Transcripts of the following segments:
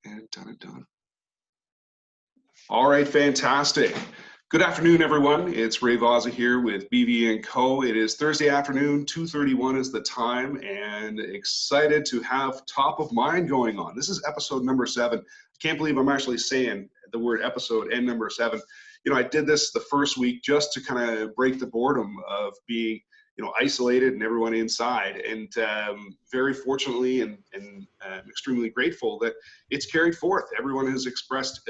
And done. All right, fantastic. Good afternoon, everyone. It's Ray Vaza here with BV&Co. It is Thursday afternoon, 2:31 is the time, and excited to have Top of Mind going on. This is episode number 7. I can't believe I'm actually saying the word episode and number 7. You know, I did this the first week just to kind of break the boredom of being isolated and everyone inside, and very fortunately and extremely grateful that it's carried forth. Everyone has expressed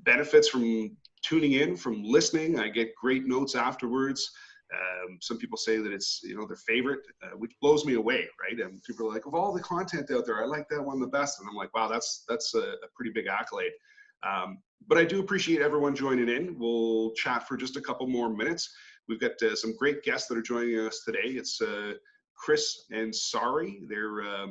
benefits from tuning in, from listening. I get great notes afterwards. Some people say that it's their favorite, which blows me away, right? And people are like, of all the content out there, I like that one the best. And I'm like, wow, that's a pretty big accolade. But I do appreciate everyone joining in. We'll chat for just a couple more minutes. We've got some great guests that are joining us today. It's Kris and Sari. They're a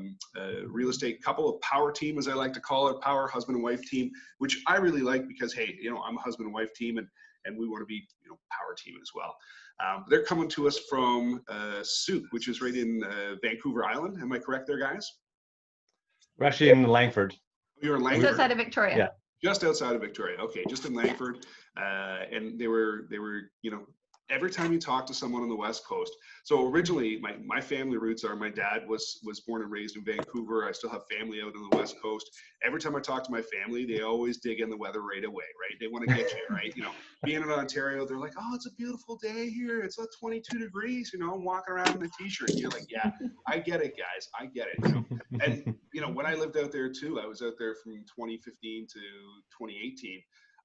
real estate couple, a power team, as I like to call it, power husband and wife team, which I really like because, hey, I'm a husband and wife team, and we want to be, power team as well. They're coming to us from Souk, which is right in Vancouver Island. Am I correct there, guys? We're actually in Langford. You're in Langford? Just outside of Victoria. Yeah. Just outside of Victoria. Okay, just in Langford. Yeah. And they were, every time you talk to someone on the West Coast. So originally, my family roots are, my dad was born and raised in Vancouver. I still have family out on the West Coast. Every time I talk to my family, they always dig in the weather right away, right? They want to get you, right? Being in Ontario, they're like, oh, it's a beautiful day here. It's like 22 degrees, I'm walking around in a t-shirt. And you're like, yeah, I get it, guys. I get it. And, when I lived out there too, I was out there from 2015 to 2018.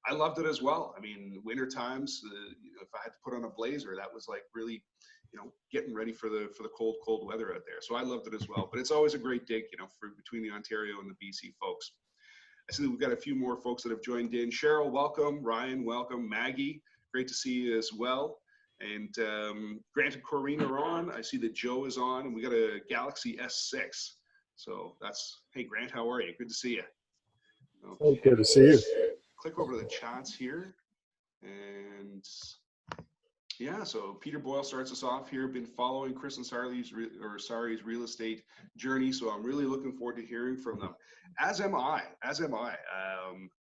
I loved it as well. I mean, winter times, if I had to put on a blazer, that was like really, getting ready for the cold weather out there. So I loved it as well. But it's always a great dig, for between the Ontario and the BC folks. I see that we've got a few more folks that have joined in. Cheryl, welcome. Ryan, welcome. Maggie, great to see you as well. And Grant and Corrine are on. I see that Joe is on, and we got a Galaxy S6. So that's, hey, Grant, how are you? Good to see you. Okay. Oh, good to see you. Click over to the chats here, and yeah, so Peter Boyle starts us off here. Been following Kris and Sari's real estate journey, so I'm really looking forward to hearing from them. As am I.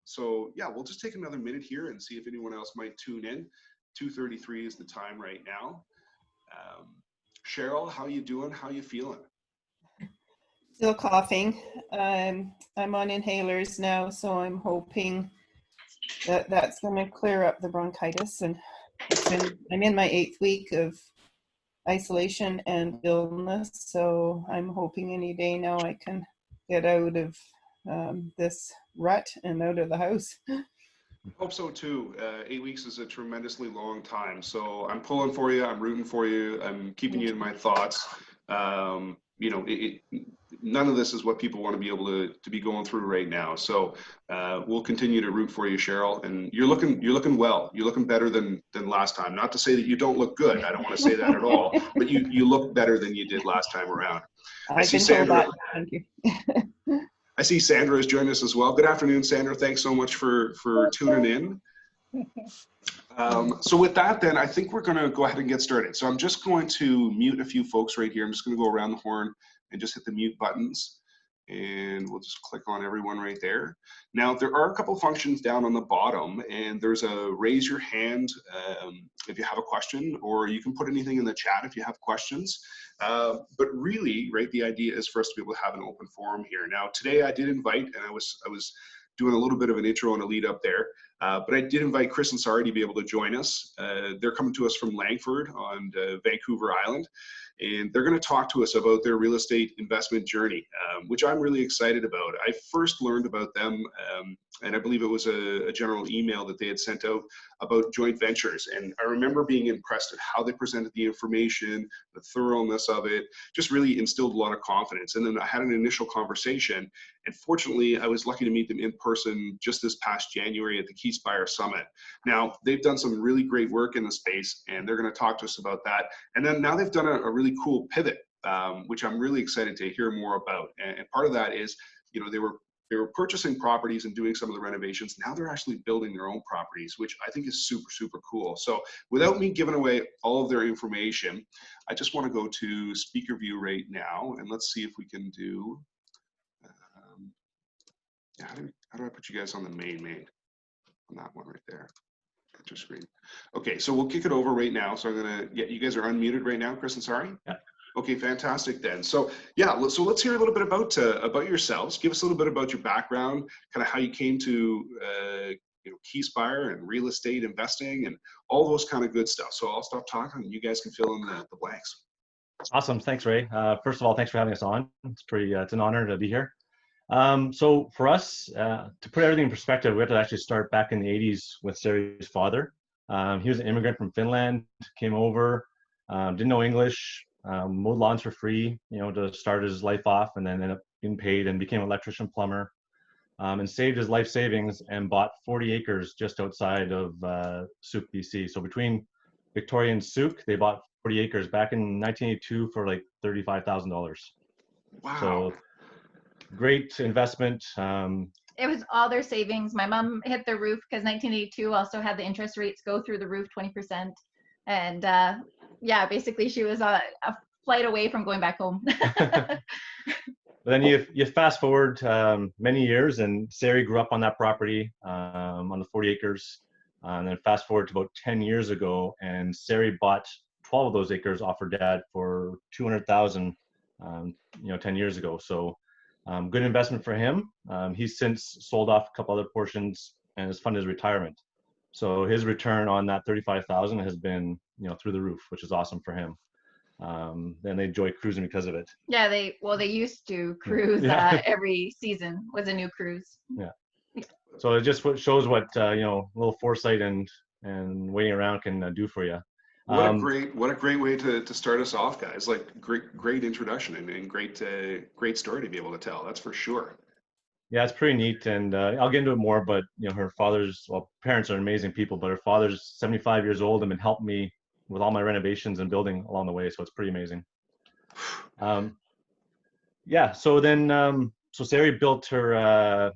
So yeah, we'll just take another minute here and see if anyone else might tune in. 2:33 is the time right now. Cheryl, how you doing? How you feeling? Still coughing. I'm on inhalers now, so I'm hoping that's going to clear up the bronchitis. And I'm in my 8th week of isolation and illness, so I'm hoping any day now I can get out of this rut and out of the house. I hope so too. 8 weeks is a tremendously long time, so I'm pulling for you. I'm rooting for you. I'm keeping you in my thoughts. None of this is what people want to be able to be going through right now. So we'll continue to root for you, Cheryl. And you're looking well. You're looking better than last time. Not to say that you don't look good. I don't want to say that at all. But you look better than you did last time around. I see Sandra. Thank you. I see Sandra has joined us as well. Good afternoon, Sandra. Thanks so much for tuning in. So with that, then, I think we're going to go ahead and get started. So I'm just going to mute a few folks right here. I'm just going to go around the horn and just hit the mute buttons, and we'll just click on everyone right there. Now, there are a couple functions down on the bottom, and there's a raise your hand if you have a question, or you can put anything in the chat if you have questions. But really, right, the idea is for us to be able to have an open forum here. Now, today I did invite, and I was doing a little bit of an intro and a lead up there, but I did invite Kris and Sari to be able to join us. They're coming to us from Langford on Vancouver Island, and they're going to talk to us about their real estate investment journey, which I'm really excited about. I first learned about them, and I believe it was a general email that they had sent out about joint ventures. And I remember being impressed at how they presented the information, the thoroughness of it, just really instilled a lot of confidence. And then I had an initial conversation, and fortunately, I was lucky to meet them in person just this past January at the Keyspire Summit. Now, they've done some really great work in the space, and they're going to talk to us about that. And then now they've done a really cool pivot, which I'm really excited to hear more about. And part of that is, they were purchasing properties and doing some of the renovations. Now they're actually building their own properties, which I think is super, super cool. So without me giving away all of their information, I just want to go to speaker view right now, and let's see if we can do, Yeah, how do I put you guys on the main on that one right there? Enter screen. Okay, so we'll kick it over right now. So I'm gonna, yeah, you guys are unmuted right now, Kris and Sari? Yeah. Okay, fantastic then. So yeah, so let's hear a little bit about yourselves. Give us a little bit about your background, kind of how you came to Keyspire and real estate investing and all those kind of good stuff. So I'll stop talking and you guys can fill in the blanks. Awesome. Thanks, Ray. First of all, thanks for having us on. It's an honor to be here. So for us, to put everything in perspective, we had to actually start back in the 80s with Sari's father. He was an immigrant from Finland, came over, didn't know English, mowed lawns for free, to start his life off, and then ended up getting paid and became an electrician plumber, and saved his life savings and bought 40 acres just outside of Souk, BC. So between Victoria and Souk, they bought 40 acres back in 1982 for like $35,000. Wow. So great investment. It was all their savings. My mom hit the roof because 1982 also had the interest rates go through the roof 20%. And yeah, basically she was a flight away from going back home. Then you fast forward many years, and Sari grew up on that property on the 40 acres. And then fast forward to about 10 years ago, and Sari bought 12 of those acres off her dad for $200,000, 10 years ago. So good investment for him. He's since sold off a couple other portions and has funded his retirement. So his return on that $35,000 has been, through the roof, which is awesome for him. Then they enjoy cruising because of it. Yeah, they used to cruise every season was a new cruise. Yeah. So it just shows what a little foresight and waiting around can do for you. What a great way to start us off, guys. Like great introduction and great story to be able to tell. That's for sure. Yeah, it's pretty neat, and I'll get into it more. But her parents are amazing people, but her father's 75 years old and been helping me with all my renovations and building along the way. So it's pretty amazing. Yeah. So then, so Sari built a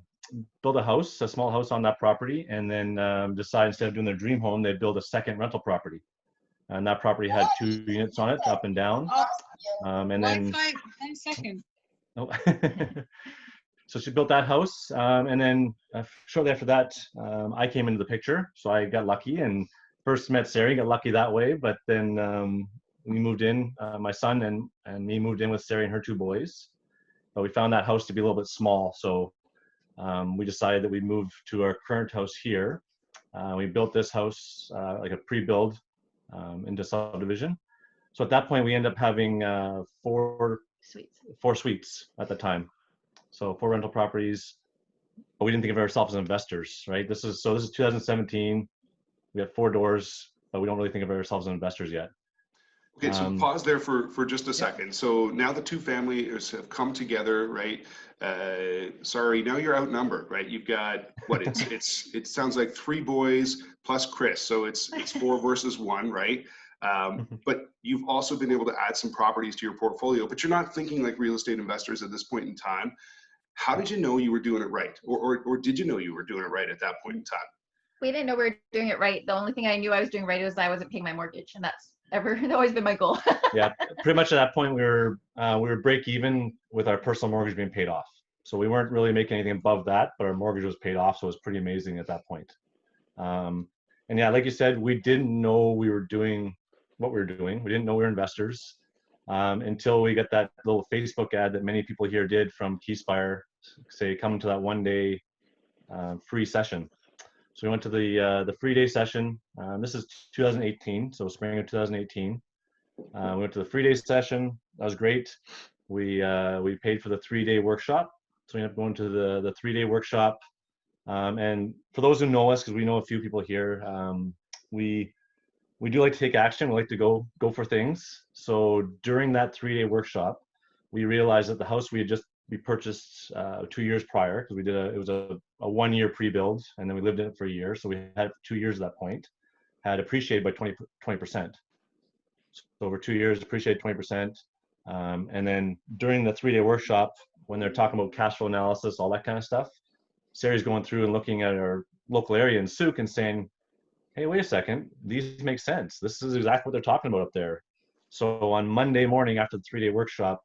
small house on that property, and then decided instead of doing their dream home, they'd build a second rental property. And that property had 2 units on it, up and down. And then, 10 seconds. oh, so she built that house, and then shortly after that, I came into the picture. So I got lucky and first met Sari, got lucky that way. But then we moved in, my son and me moved in with Sari and her 2 boys. But we found that house to be a little bit small, so we decided that we'd move to our current house here. We built this house like a pre-build into subdivision. So at that point, we ended up having 4 suites at the time. So 4 rental properties, but we didn't think of ourselves as investors, right? This is 2017. We have 4 doors, but we don't really think of ourselves as investors yet. Okay, so pause there for just a second. So now the 2 families have come together, right? Sorry, now you're outnumbered, right? You've got what? It sounds like 3 boys plus Kris, so it's 4 versus 1, right? But you've also been able to add some properties to your portfolio, but you're not thinking like real estate investors at this point in time. How did you know you were doing it right, or did you know you were doing it right at that point in time? We didn't know we were doing it right. The only thing I knew I was doing right was I wasn't paying my mortgage, and that's always been my goal. Yeah, pretty much at that point we were break even with our personal mortgage being paid off. So we weren't really making anything above that, but our mortgage was paid off, so it was pretty amazing at that point. And yeah, like you said, we didn't know we were doing what we were doing. We didn't know we were investors until we got that little Facebook ad that many people here did from Keyspire, say come to that 1-day free session. So we went to the free day session. This is 2018, so spring of 2018. We went to the free day session. That was great. We paid for the 3-day workshop. So we ended up going to the 3-day workshop. And for those who know us, because we know a few people here, we do like to take action. We like to go for things. So during that 3-day workshop, we realized that the house we purchased 2 years prior, because it was a 1-year pre-build, and then we lived in it for a year. So we had it for 2 years at that point, had appreciated by 20%. So over 2 years, appreciated 20%. And then during the 3-day workshop, when they're talking about cash flow analysis, all that kind of stuff, Sari's going through and looking at our local area in Souk and saying, hey, wait a second, these make sense. This is exactly what they're talking about up there. So on Monday morning after the 3-day workshop,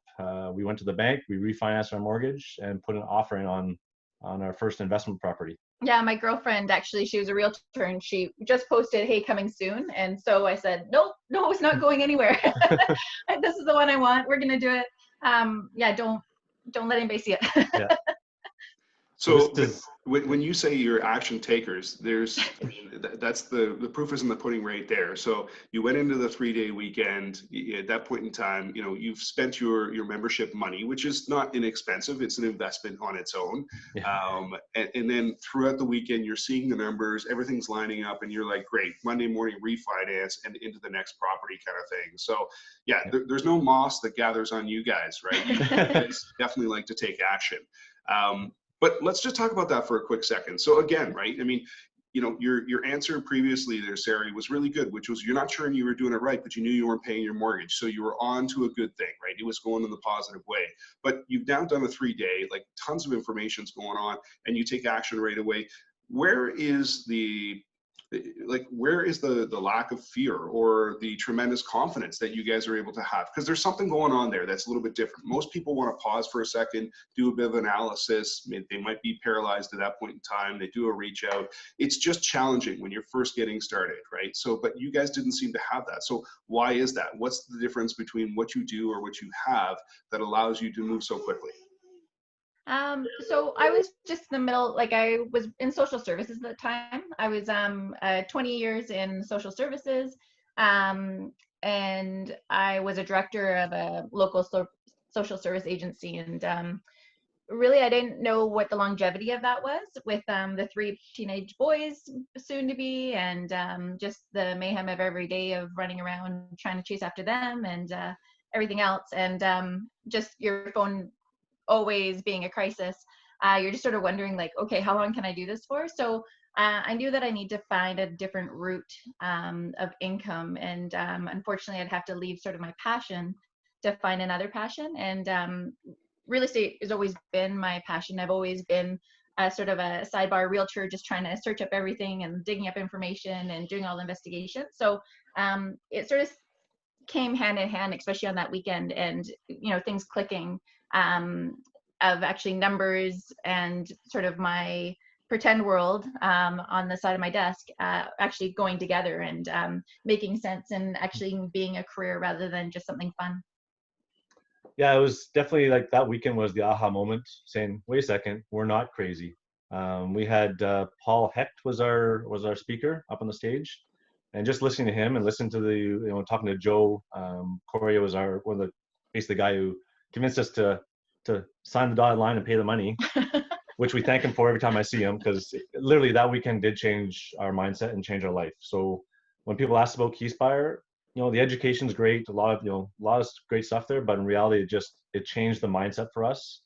we went to the bank, we refinanced our mortgage and put an offer in on on our first investment property. Yeah, my girlfriend, actually, she was a realtor and she just posted, hey, coming soon. And so I said, nope, no, it's not going anywhere. This is the one I want. We're going to do it. Yeah, don't let anybody see it. Yeah. So this is, when you say you're action takers, I mean, that's the proof is in the pudding right there. So you went into the 3-day weekend. At that point in time, you know, you've spent your membership money, which is not inexpensive. It's an investment on its own. yeah. And then throughout the weekend, you're seeing the numbers, everything's lining up, and you're like, great, Monday morning refinance and into the next property kind of thing. So yeah, there's no moss that gathers on you guys, right? You guys definitely like to take action. But let's just talk about that for a quick second. So again, right? I mean, you know, your answer previously there, Sari, was really good, which was you're not sure you were doing it right, but you knew you weren't paying your mortgage. So you were on to a good thing, right? It was going in the positive way. But you've now done a 3-day, like tons of information's going on, and you take action right away. Where is the lack of fear or the tremendous confidence that you guys are able to have? Because there's something going on there that's a little bit different. Most people want to pause for a second, do a bit of analysis. They might be paralyzed at that point in time. They do a reach out. It's just challenging when you're first getting started, right? So, but you guys didn't seem to have that. So why is that? What's the difference between what you do or what you have that allows you to move so quickly? So I was just in the middle, like I was in social services at the time. I was 20 years in social services, and I was a director of a local social service agency. And really, I didn't know what the longevity of that was with the 3 teenage boys soon to be, and just the mayhem of every day of running around trying to chase after them and everything else. And just your phone always being a crisis, you're just sort of wondering like, okay, how long can I do this for? So I knew that I need to find a different route of income. And unfortunately, I'd have to leave sort of my passion to find another passion. And real estate has always been my passion. I've always been sort of a sidebar realtor, just trying to search up everything and digging up information and doing all the investigation. So it sort of came hand in hand, especially on that weekend, and you know, things clicking of actually numbers and sort of my pretend world on the side of my desk actually going together and making sense and actually being a career rather than just something fun. Yeah, it was definitely like that weekend was the aha moment, saying, wait a second, we're not crazy. We had Paul Hecht was our speaker up on the stage, and just listening to him and listening to talking to Joe Correa was basically the guy who convinced us to sign the dotted line and pay the money, which we thank him for every time I see him, because literally that weekend did change our mindset and change our life. So when people ask about Keyspire, you know, the education's great, a lot of great stuff there, but in reality, it changed the mindset for us.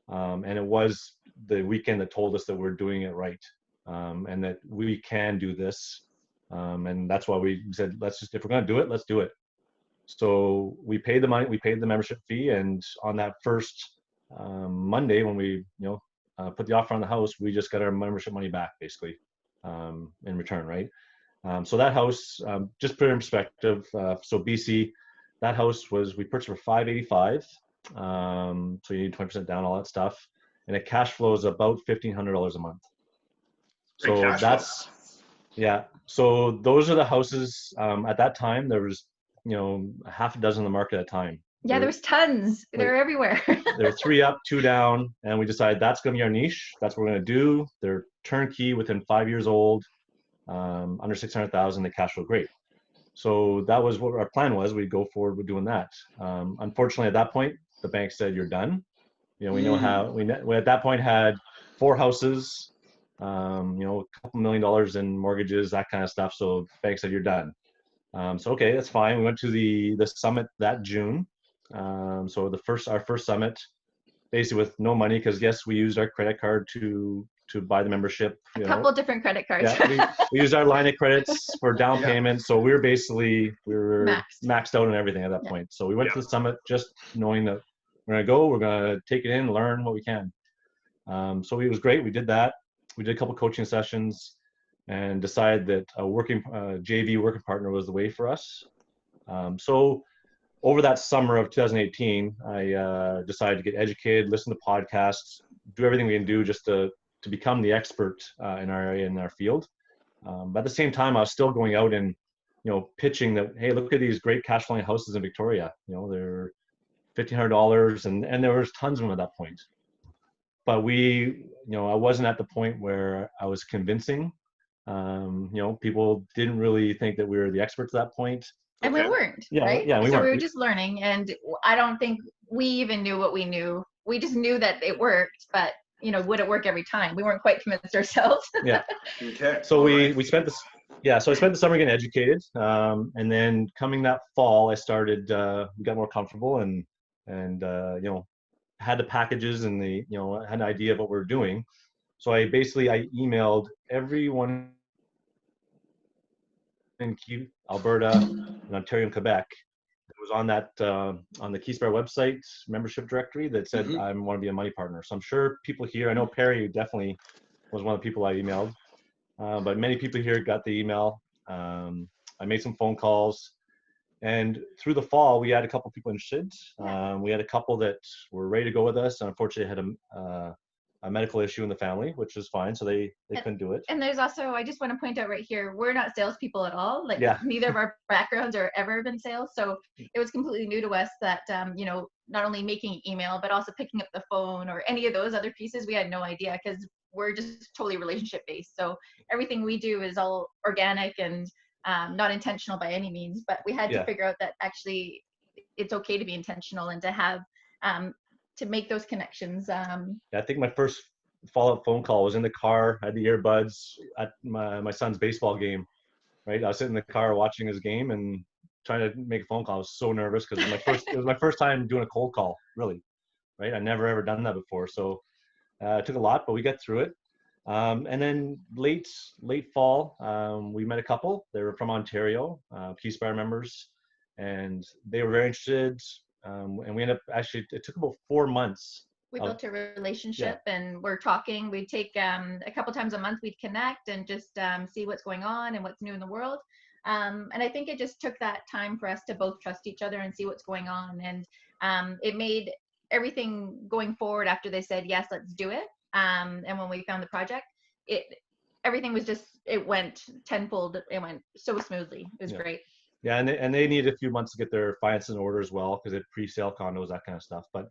And it was the weekend that told us that we're doing it right, and that we can do this. And that's why we said, if we're going to do it, let's do it. So we paid the money, we paid the membership fee. And on that first Monday, when we, put the offer on the house, we just got our membership money back basically in return. Right. So that house, just put it in perspective. So BC, that house we purchased for $585. So you need 20% down, all that stuff. And it cash flows about $1,500 a month. So that's, yeah. So those are the houses. At that time, there was, a half a dozen in the market at a time. Yeah, there was tons. They're everywhere. There were 3 up, 2 down, and we decided that's going to be our niche. That's what we're going to do. They're turnkey, within 5 years old, under 600,000. They cash flow great. So that was what our plan was. We'd go forward with doing that. Unfortunately, at that point, the bank said, "You're done." We know how we at that point had 4 houses, a couple $1 million in mortgages, that kind of stuff. So the bank said, "You're done." So okay, that's fine. We went to the summit that June. So our first summit, basically with no money, because yes, we used our credit card to buy the membership. A couple different credit cards. Yeah, we used our line of credits for down payment. So we were maxed out on everything at that point. So we went to the summit just knowing that we're gonna go, we're gonna take it in, learn what we can. So it was great. We did that. We did a couple coaching sessions and decided that a JV working partner was the way for us. So over that summer of 2018, I decided to get educated, listen to podcasts, do everything we can do just to to become the expert in our area, in our field. But at the same time, I was still going out and, pitching that, hey, look at these great cash flowing houses in Victoria. They're $1,500, and there was tons of them at that point. But I wasn't at the point where I was convincing. People didn't really think that we were the experts at that point. And we weren't, right? Yeah, we so weren't. we were just learning, and I don't think we even knew what we knew. We just knew that it worked, but would it work every time? We weren't quite convinced ourselves. Yeah. Okay. So we spent this. Yeah. So I spent the summer getting educated, and then coming that fall, I started. We got more comfortable and had the packages and had an idea of what we were doing. So I emailed everyone in Alberta, and Ontario, and Quebec. It was on that on the Keysbar website membership directory that said I want to be a money partner. So I'm sure people here. I know Perry definitely was one of the people I emailed, but many people here got the email. I made some phone calls, and through the fall we had a couple people interested. We had a couple that were ready to go with us, and unfortunately had a medical issue in the family, which is fine, so they couldn't do it. And there's also, I just want to point out right here, we're not salespeople at all. Like neither of our backgrounds are ever been sales, so it was completely new to us that not only making email but also picking up the phone or any of those other pieces. We had no idea because we're just totally relationship based. So everything we do is all organic and not intentional by any means. But we had to figure out that actually it's okay to be intentional and to have to make those connections. I think my first follow-up phone call was in the car. I had the earbuds at my son's baseball game, right? I was sitting in the car watching his game and trying to make a phone call. I was so nervous because it was my first time doing a cold call, really, right? I never ever done that before. So it took a lot, but we got through it. And then late fall, we met a couple. They were from Ontario, Keysbar members, and they were very interested. And we ended up it took about 4 months. We built a relationship and we're talking. We'd take a couple times a month, we'd connect and just see what's going on and what's new in the world. And I think it just took that time for us to both trust each other and see what's going on. And it made everything going forward after they said, yes, let's do it. And when we found the project, everything was it went tenfold. It went so smoothly. It was great. Yeah, and they needed a few months to get their finances in order as well because it pre-sale condos, that kind of stuff. But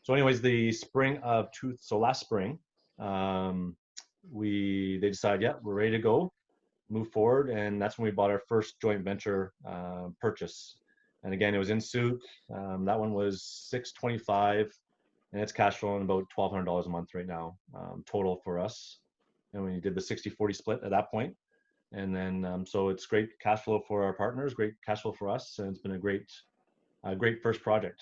so anyways, last spring, they decided, we're ready to go, move forward, and that's when we bought our first joint venture purchase. And again, it was in Souk. That one was $625, and it's cash flowing about $1,200 a month right now, total for us. And we did the 60-40 split at that point. And then, so it's great cash flow for our partners, great cash flow for us, and it's been a great first project.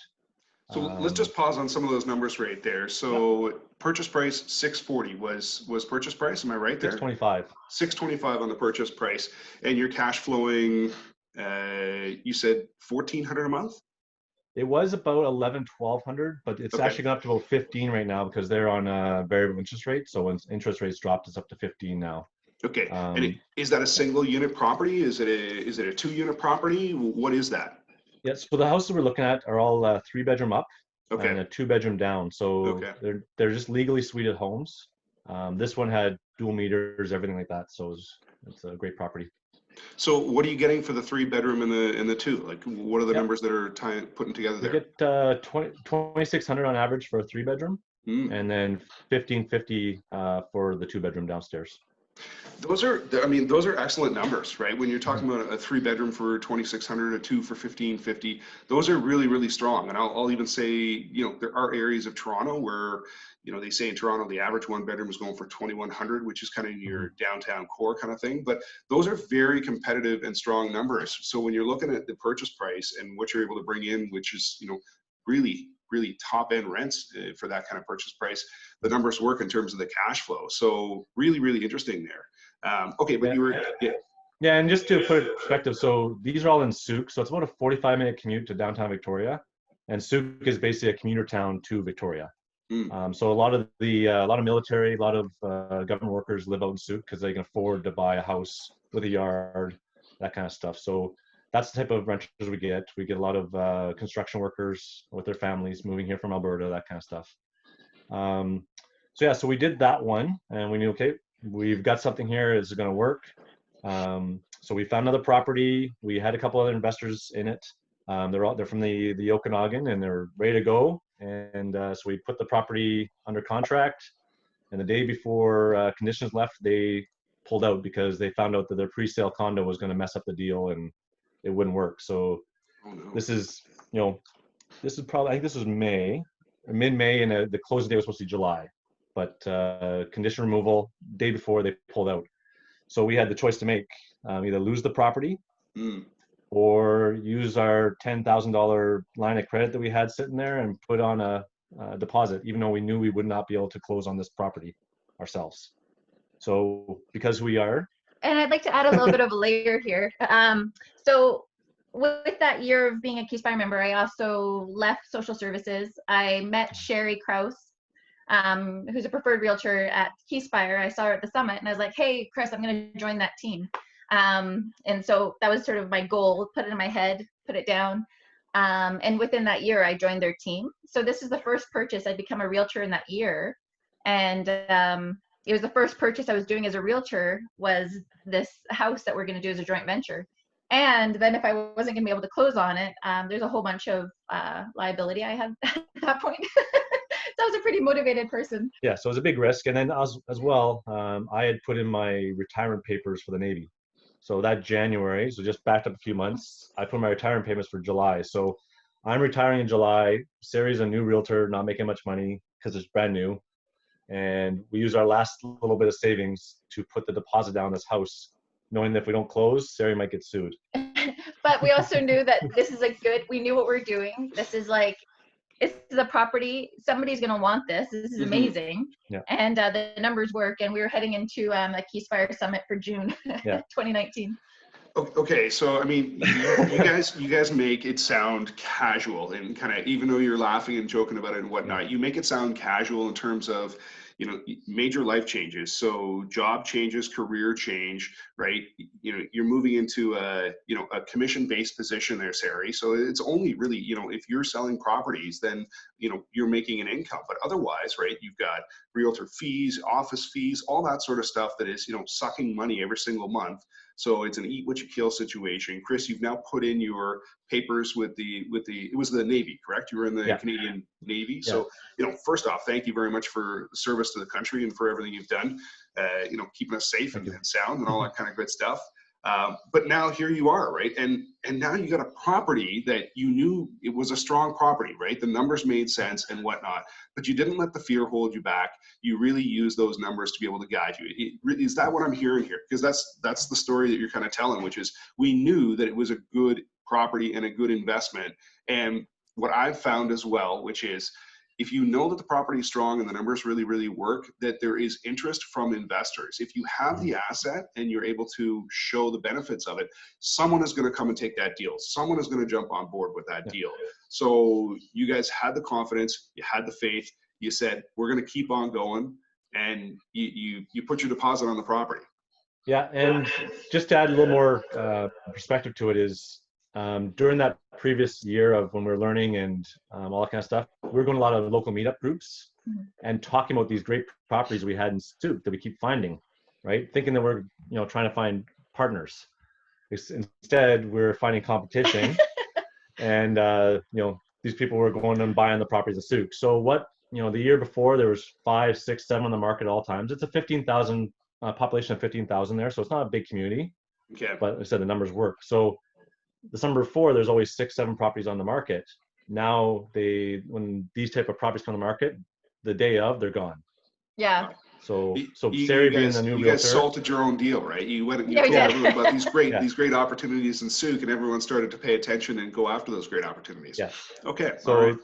So let's just pause on some of those numbers right there. So purchase price $640 was purchase price. Am I right there? $625. $625 on the purchase price, and you're cash flowing. You said $1,400 a month. It was about $1,100-1,200, but it's actually gone up to about $15 right now because they're on a variable interest rate. So when interest rates dropped, it's up to $15 now. Okay, and is that a single unit property? Is it a 2-unit property? What is that? Yes, so the houses we're looking at are all 3-bedroom up and a 2-bedroom down. So they're just legally suited homes. This one had dual meters, everything like that. So it's a great property. So what are you getting for the 3-bedroom and the 2? Like, what are the numbers that are putting together there? You get $2,600 on average for a 3-bedroom, and then $1,550 for the 2-bedroom downstairs. Those are excellent numbers, right? When you're talking about a 3-bedroom for $2,600, a 2 for $1,550, those are really, really strong. And I'll even say, there are areas of Toronto where, they say in Toronto, the average 1-bedroom is going for $2,100, which is kind of your downtown core kind of thing. But those are very competitive and strong numbers. So when you're looking at the purchase price and what you're able to bring in, which is, really, really top end rents for that kind of purchase price, the numbers work in terms of the cash flow. So really, really interesting there. But you were, Yeah, and just to put it in perspective, so these are all in Souk. So it's about a 45-minute commute to downtown Victoria. And Souk is basically a commuter town to Victoria. So a lot of military, a lot of government workers live out in Souk because they can afford to buy a house with a yard, that kind of stuff. So that's the type of renters we get. We get a lot of construction workers with their families moving here from Alberta, that kind of stuff. So yeah, so we did that one, and we knew, okay, we've got something here. Is it going to work? So we found another property. We had a couple other investors in it. They're from the Okanagan, and they're ready to go. And so we put the property under contract. And the day before conditions left, they pulled out because they found out that their pre-sale condo was going to mess up the deal and it wouldn't work. So this is, this is probably, I think this was mid-May, and the closing day was supposed to be July. But condition removal, day before, they pulled out. So we had the choice to make, either lose the property or use our $10,000 line of credit that we had sitting there and put on a deposit, even though we knew we would not be able to close on this property ourselves. So because we are. And I'd like to add a little bit of a layer here. So with that year of being a Keyspire member, I also left social services. I met Sherry Krause, who's a preferred realtor at Keyspire. I saw her at the summit and I was like, hey, Kris, I'm going to join that team. And so that was sort of my goal, put it in my head, put it down. And within that year, I joined their team. So this is the first purchase. I'd become a realtor in that year. And it was the first purchase I was doing as a realtor, was this house that we're going to do as a joint venture. And then if I wasn't going to be able to close on it, there's a whole bunch of liability I had at that point. So I was a pretty motivated person. Yeah, so it was a big risk. And then as well, I had put in my retirement papers for the Navy. So that January, so just backed up a few months, I put my retirement payments for July. So I'm retiring in July. Sari's a new realtor, not making much money because it's brand new. And we used our last little bit of savings to put the deposit down on this house, knowing that if we don't close, Sari might get sued. But we also knew that this is we knew what we're doing. This is it's a property, somebody's going to want this. This is amazing. Yeah. And the numbers work. And we were heading into a Keyspire Summit for June 2019. Okay, so I mean, you guys make it sound casual, and kind of, even though you're laughing and joking about it and whatnot, you make it sound casual in terms of, major life changes. So job changes, career change, right? You're moving into a commission-based position there, Sari. So it's only really, if you're selling properties, then, you're making an income. But otherwise, right, you've got realtor fees, office fees, all that sort of stuff that is, sucking money every single month. So it's an eat what you kill situation. Kris, you've now put in your papers with it was the Navy, correct? You were in the Canadian Navy. Yeah. So, first off, thank you very much for the service to the country and for everything you've done, keeping us safe and sound and all that kind of good stuff. But now here you are, right? And now you got a property that you knew it was a strong property, right? The numbers made sense and whatnot, but you didn't let the fear hold you back. You really used those numbers to be able to guide you. Is that what I'm hearing here? Because that's the story that you're kind of telling, which is we knew that it was a good property and a good investment. And what I've found as well, which is, if you know that the property is strong and the numbers really, really work, that there is interest from investors. If you have the asset and you're able to show the benefits of it, someone is going to come and take that deal. Someone is going to jump on board with that deal. So you guys had the confidence, you had the faith, you said, we're going to keep on going, and you put your deposit on the property. Yeah, and just to add a little more perspective to it is, during that previous year of when we were learning and all that kind of stuff, we were going to a lot of local meetup groups and talking about these great properties we had in Stoop that we keep finding, right? Thinking that we're, trying to find partners. Instead, we're finding competition, and these people were going and buying the properties in Stoop. So what, the year before there was 5, 6, 7 on the market at all times. It's a 15,000 population of 15,000 there, so it's not a big community. Okay. But I said the numbers work. So the summer before, there's always 6, 7 properties on the market. Now when these type of properties come on the market, the day of, they're gone. Yeah. So Sari being the new realtor. You guys salted your own deal, right? You went and you told everyone about these great opportunities in Souk, and everyone started to pay attention and go after those great opportunities. Yeah. Okay. So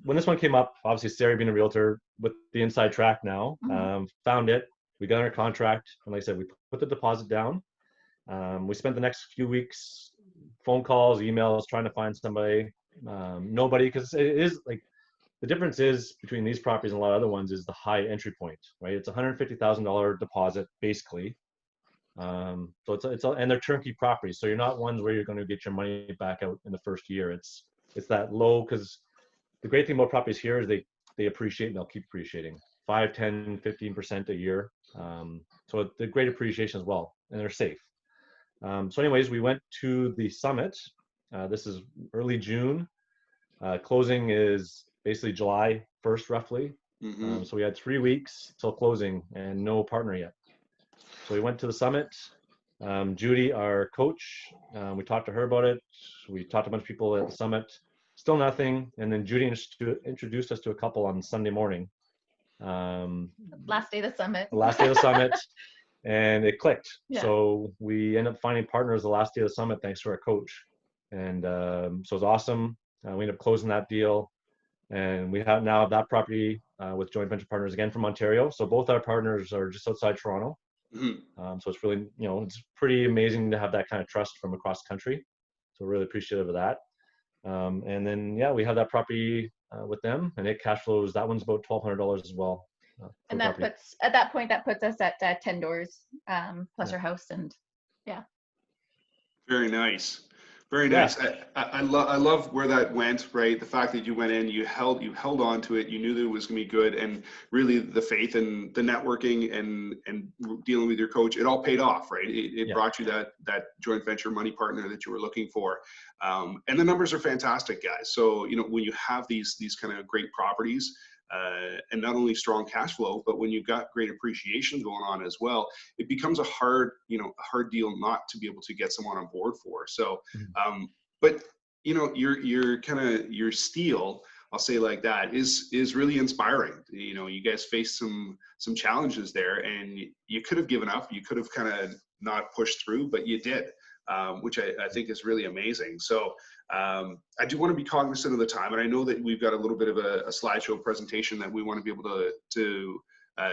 when this one came up, obviously Sari being a realtor with the inside track now, found it. We got our contract, and like I said, we put the deposit down. We spent the next few weeks, phone calls, emails, trying to find somebody. Nobody, because it is like, the difference is between these properties and a lot of other ones is the high entry point, right? It's $150,000 deposit basically. So and they're turnkey properties, so you're not ones where you're going to get your money back out in the first year. It's that low, because the great thing about properties here is they appreciate and they'll keep appreciating. 5, 10, 15% a year. So the great appreciation as well, and they're safe. So anyways, we went to the summit. This is early June. Closing is basically July 1st, roughly. So we had 3 weeks till closing and no partner yet. So we went to the summit. Judy, our coach, we talked to her about it. We talked to a bunch of people at the summit. Still nothing. And then Judy introduced us to a couple on Sunday morning. Last day of the summit. The last day of the summit. And it clicked. Yeah. So we ended up finding partners the last day of the summit thanks to our coach. And so it was awesome. We ended up closing that deal. And we now have that property with joint venture partners again from Ontario. So both our partners are just outside Toronto. So it's really, it's pretty amazing to have that kind of trust from across the country. So we're really appreciative of that. And then, yeah, we have that property with them, and it cash flows. That one's about $1,200 as well. And that puts, at that point, that puts us at 10 doors plus our house, and yeah. Very nice. Very nice. Yeah. I love where that went, right? The fact that you went in, you held on to it, you knew that it was going to be good, and really the faith and the networking and dealing with your coach, it all paid off, right? It brought you that joint venture money partner that you were looking for. And the numbers are fantastic, guys. So, when you have these kind of great properties, and not only strong cash flow, but when you've got great appreciation going on as well, it becomes a hard deal not to be able to get someone on board for. So, but your steel, I'll say like that, is really inspiring. You guys faced some challenges there, and you could have given up. You could have kind of not pushed through, but you did. Which I think is really amazing. So I do want to be cognizant of the time, and I know that we've got a little bit of a slideshow presentation that we want to be able to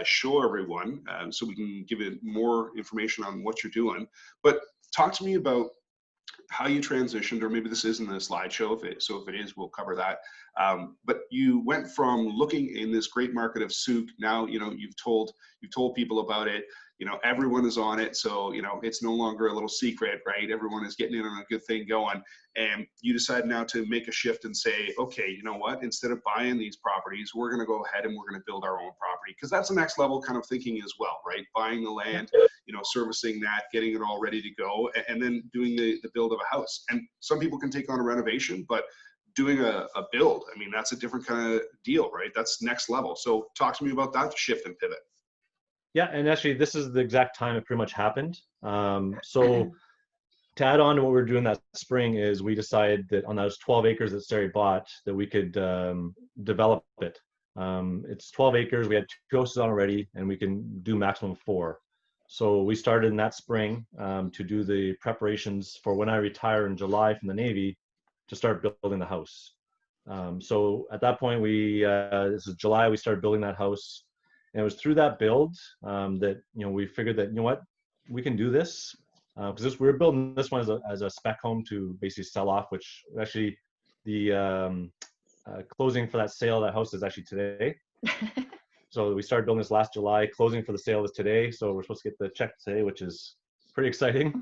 show everyone, so we can give it more information on what you're doing. But talk to me about how you transitioned, or maybe this isn't a slideshow. If it is, we'll cover that. But you went from looking in this great market of souk. Now you've told people about it. Everyone is on it, so it's no longer a little secret, right? Everyone is getting in on a good thing going, and you decide now to make a shift and say, okay, you know what? Instead of buying these properties, we're going to go ahead and we're going to build our own property, because that's the next level kind of thinking as well, right? Buying the land, servicing that, getting it all ready to go, and then doing the build of a house. And some people can take on a renovation, but doing a build, I mean, that's a different kind of deal, right? That's next level. So talk to me about that shift and pivot. Yeah, and actually, this is the exact time it pretty much happened. So to add on to what we were doing that spring is we decided that on those 12 acres that Sari bought, that we could develop it. It's 12 acres. We had 2 houses on already, and we can do maximum 4. So we started in that spring to do the preparations for when I retire in July from the Navy to start building the house. So at that point, this is July, we started building that house. And it was through that build that we figured that what, we can do this, because we were building this one as a spec home to basically sell off. Which actually the closing for that sale of that house is actually today. So we started building this last July. Closing for the sale is today. So we're supposed to get the check today, which is pretty exciting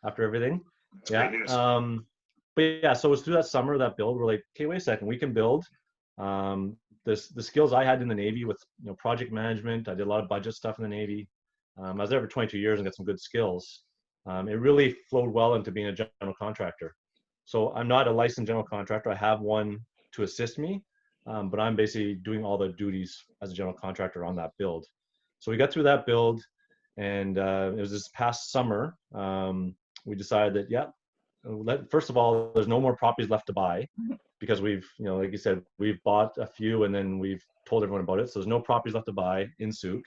after everything. That's yeah. great news. But yeah, so it was through that summer, that build, we're like, okay, wait a second, we can build. The skills I had in the Navy with project management, I did a lot of budget stuff in the Navy. I was there for 22 years and got some good skills. It really flowed well into being a general contractor. So I'm not a licensed general contractor. I have one to assist me, but I'm basically doing all the duties as a general contractor on that build. So we got through that build, and it was this past summer, we decided that, first of all, there's no more properties left to buy, because we've, like you said, we've bought a few and then we've told everyone about it. So there's no properties left to buy in souk,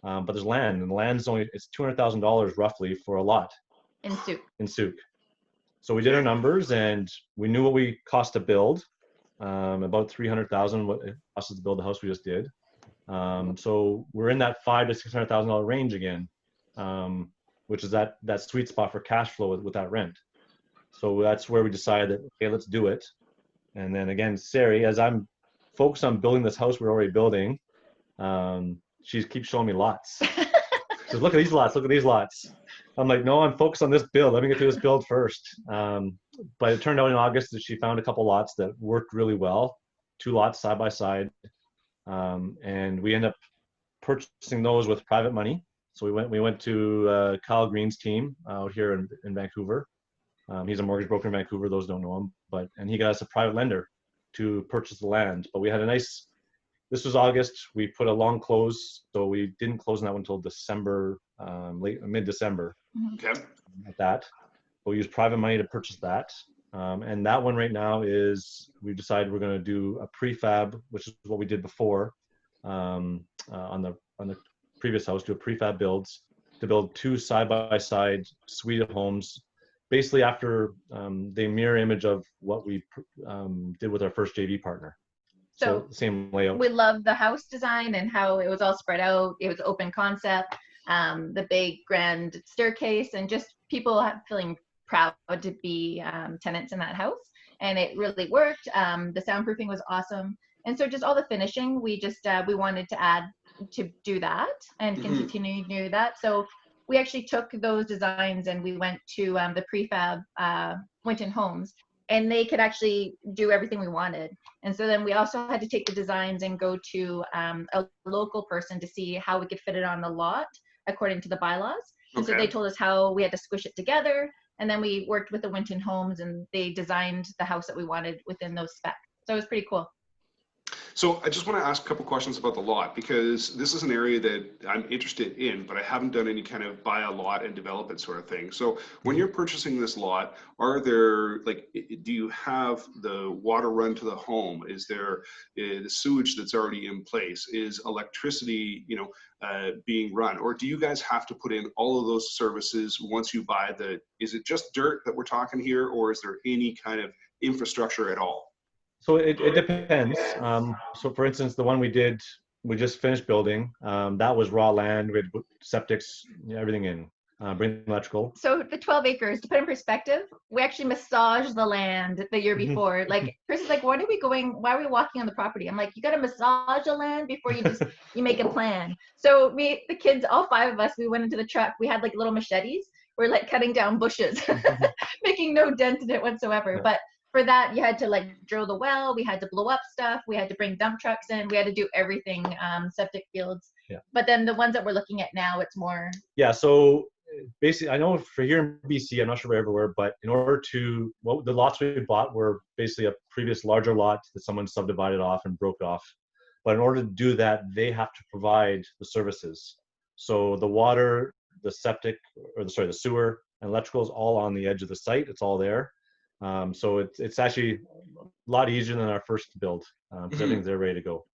but there's land, and the land's it's $200,000 roughly for a lot in souk. So we did our numbers, and we knew what we cost to build, about $300,000 what it cost us to build the house we just did. So we're in that $500,000 to $600,000 range again, which is that sweet spot for cash flow with that rent. So that's where we decided that, okay, let's do it. And then again, Sari, as I'm focused on building this house we're already building, she keeps showing me lots. She says, look at these lots, look at these lots. I'm like, no, I'm focused on this build. Let me get through this build first. But it turned out in August that she found a couple lots that worked really well, 2 lots side by side. And we end up purchasing those with private money. So we went to Kyle Green's team out here in Vancouver. He's a mortgage broker in Vancouver. Those don't know him, and he got us a private lender to purchase the land. But we had a nice. This was August. We put a long close, so we didn't close on that one until December, mid-December. Okay. At that, but we used private money to purchase that. And that one right now is, we decided we're going to do a prefab, which is what we did before on the previous house, do a prefab builds to build 2 side-by-side suite of homes, basically after the mirror image of what we did with our first JV partner. So same layout. We love the house design and how it was all spread out. It was open concept, the big grand staircase, and just people feeling proud to be tenants in that house. And it really worked. The soundproofing was awesome. And so just all the finishing, we wanted to add to do that and continue to do that. So we actually took those designs and we went to the prefab Winton Homes, and they could actually do everything we wanted. And so then we also had to take the designs and go to a local person to see how we could fit it on the lot according to the bylaws. And so they told us how we had to squish it together. And then we worked with the Winton Homes and they designed the house that we wanted within those specs. So it was pretty cool. So I just want to ask a couple questions about the lot, because this is an area that I'm interested in, but I haven't done any kind of buy a lot and develop it sort of thing. So when you're purchasing this lot, are there, like, do you have the water run to the home? Is there the sewage that's already in place? Is electricity, being run? Or do you guys have to put in all of those services once you buy is it just dirt that we're talking here, or is there any kind of infrastructure at all? So it depends. So for instance, the one we just finished building, that was raw land with septics, everything in, bring electrical. So the 12 acres, to put in perspective, we actually massaged the land the year before. Like Kris is like, why are we walking on the property? I'm like, you got to massage the land before you make a plan. So the kids, all 5 of us, we went into the truck. We had like little machetes. We're like cutting down bushes, making no dent in it whatsoever. Yeah. But for that, you had to like drill the well, we had to blow up stuff, we had to bring dump trucks in, we had to do everything, septic fields. Yeah. But then the ones that we're looking at now, it's more. Yeah, so basically, I know for here in BC, I'm not sure about everywhere, but in order to, the lots we bought were basically a previous larger lot that someone subdivided off and broke off. But in order to do that, they have to provide the services. So the water, the septic, the sewer and electrical is all on the edge of the site. It's all there. So it's actually a lot easier than our first build because everything's there ready to go.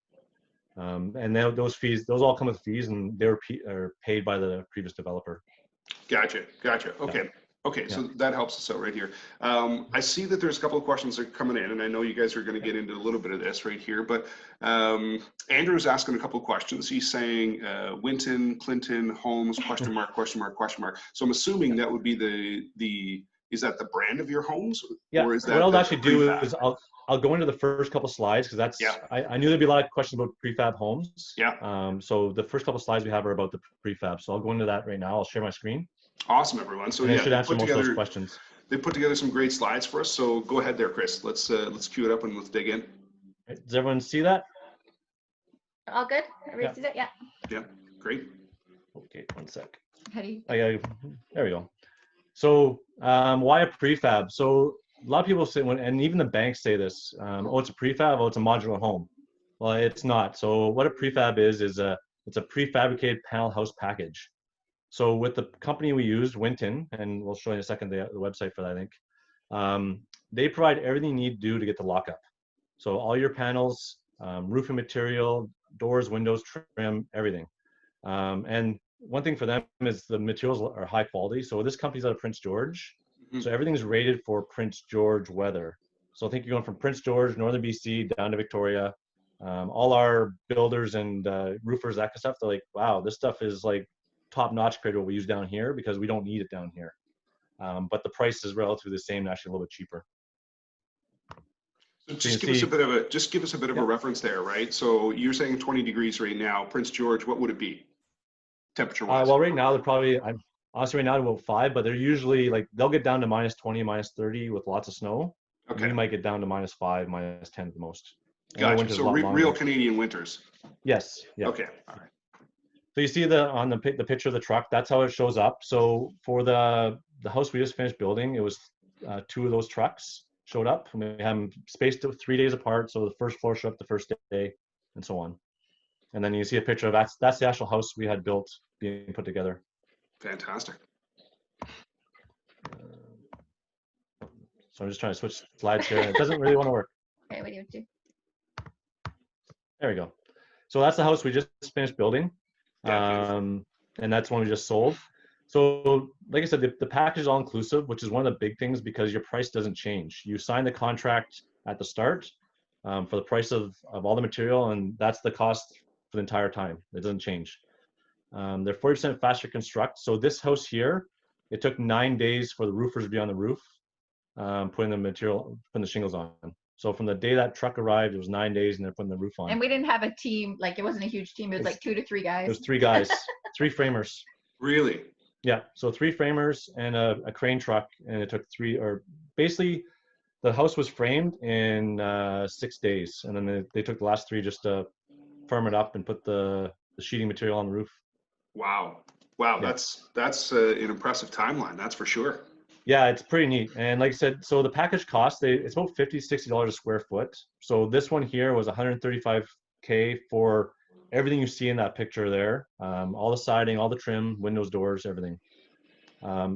And then those fees, those all come with fees, and they're paid by the previous developer. Gotcha. Okay. Yeah. Okay, so that helps us out right here. I see that there's a couple of questions that are coming in, and I know you guys are going to get into a little bit of this right here, but Andrew's asking a couple of questions. He's saying Winton, Clinton, Homes, question mark. So I'm assuming that would be is that the brand of your homes? Yeah, or is that what I'll the actually do prefab? is I'll go into the first couple slides, because that's, Yeah. I knew there'd be a lot of questions about prefab homes. Yeah. So the first couple slides we have are about the prefab. So I'll go into that right now. I'll share my screen. Awesome, everyone. So And yeah, I should answer most of those questions. They put together some great slides for us. So go ahead there, Kris. Let's cue it up and let's dig in. Right, does everyone see that? All good? Everybody sees it? Yeah. Yeah, great. Okay, one sec. How do you? There we go. So why a prefab? So a lot of people say, and even the banks say this, oh, it's a prefab, oh, it's a modular home. Well, it's not. So what a prefab is it's a prefabricated panel house package. So with the company we used, Winton, and we'll show you in a second the website for that, I think, they provide everything you need to do to get the lockup. So all your panels, roofing material, doors, windows, trim, everything. And one thing for them is the materials are high quality. So this company's out of Prince George. So everything's rated for Prince George weather. So I think you're going from Prince George, northern BC, down to Victoria. All our builders and roofers, that kind of stuff, they're like, wow, this stuff is like top notch compared to what we use down here, because we don't need it down here. But the price is relatively the same, and actually a little bit cheaper. So just give us a bit of a reference there, right? So you're saying 20 degrees right now. Prince George, what would it be? Temperature-wise? Well, right now they're probably, honestly right now about 5, but they're usually like, they'll get down to -20, -30 with lots of snow. Okay. We might get down to -5, -10 at the most. Gotcha. So real Canadian winters. Yes. Yeah. Okay. All right. So you see on the picture of the truck, that's how it shows up. So for the house we just finished building, it was 2 of those trucks showed up. And we had them spaced 3 days apart. So the first floor showed up the first day, and so on. And then you see a picture of that's the actual house we had built being put together. Fantastic. So I'm just trying to switch slides here, and it doesn't really want to work. Okay, what do you do? There we go. So that's the house we just finished building. Yeah, And that's one we just sold. So like I said, the package is all inclusive, which is one of the big things because your price doesn't change. You sign the contract at the start for the price of all the material, and that's the cost for the entire time. It doesn't change. They're 40% faster construct. So this house here, it took 9 days for the roofers to be on the roof, putting the shingles on. So from the day that truck arrived, it was 9 days, and they're putting the roof on. And we didn't have a team, like it wasn't a huge team. It was like 2 to 3 guys. It was 3 guys, 3 framers. Really? Yeah, so 3 framers and a crane truck, and it took 3, or basically the house was framed in 6 days, and then they took the last 3 just to firm it up and put the sheeting material on the roof. Wow. Wow, Yeah. that's an impressive timeline, that's for sure. Yeah, it's pretty neat. And like I said, so the package cost, it's about $50, $60 a square foot. So this one here was $135K for everything you see in that picture there. All the siding, all the trim, windows, doors, everything.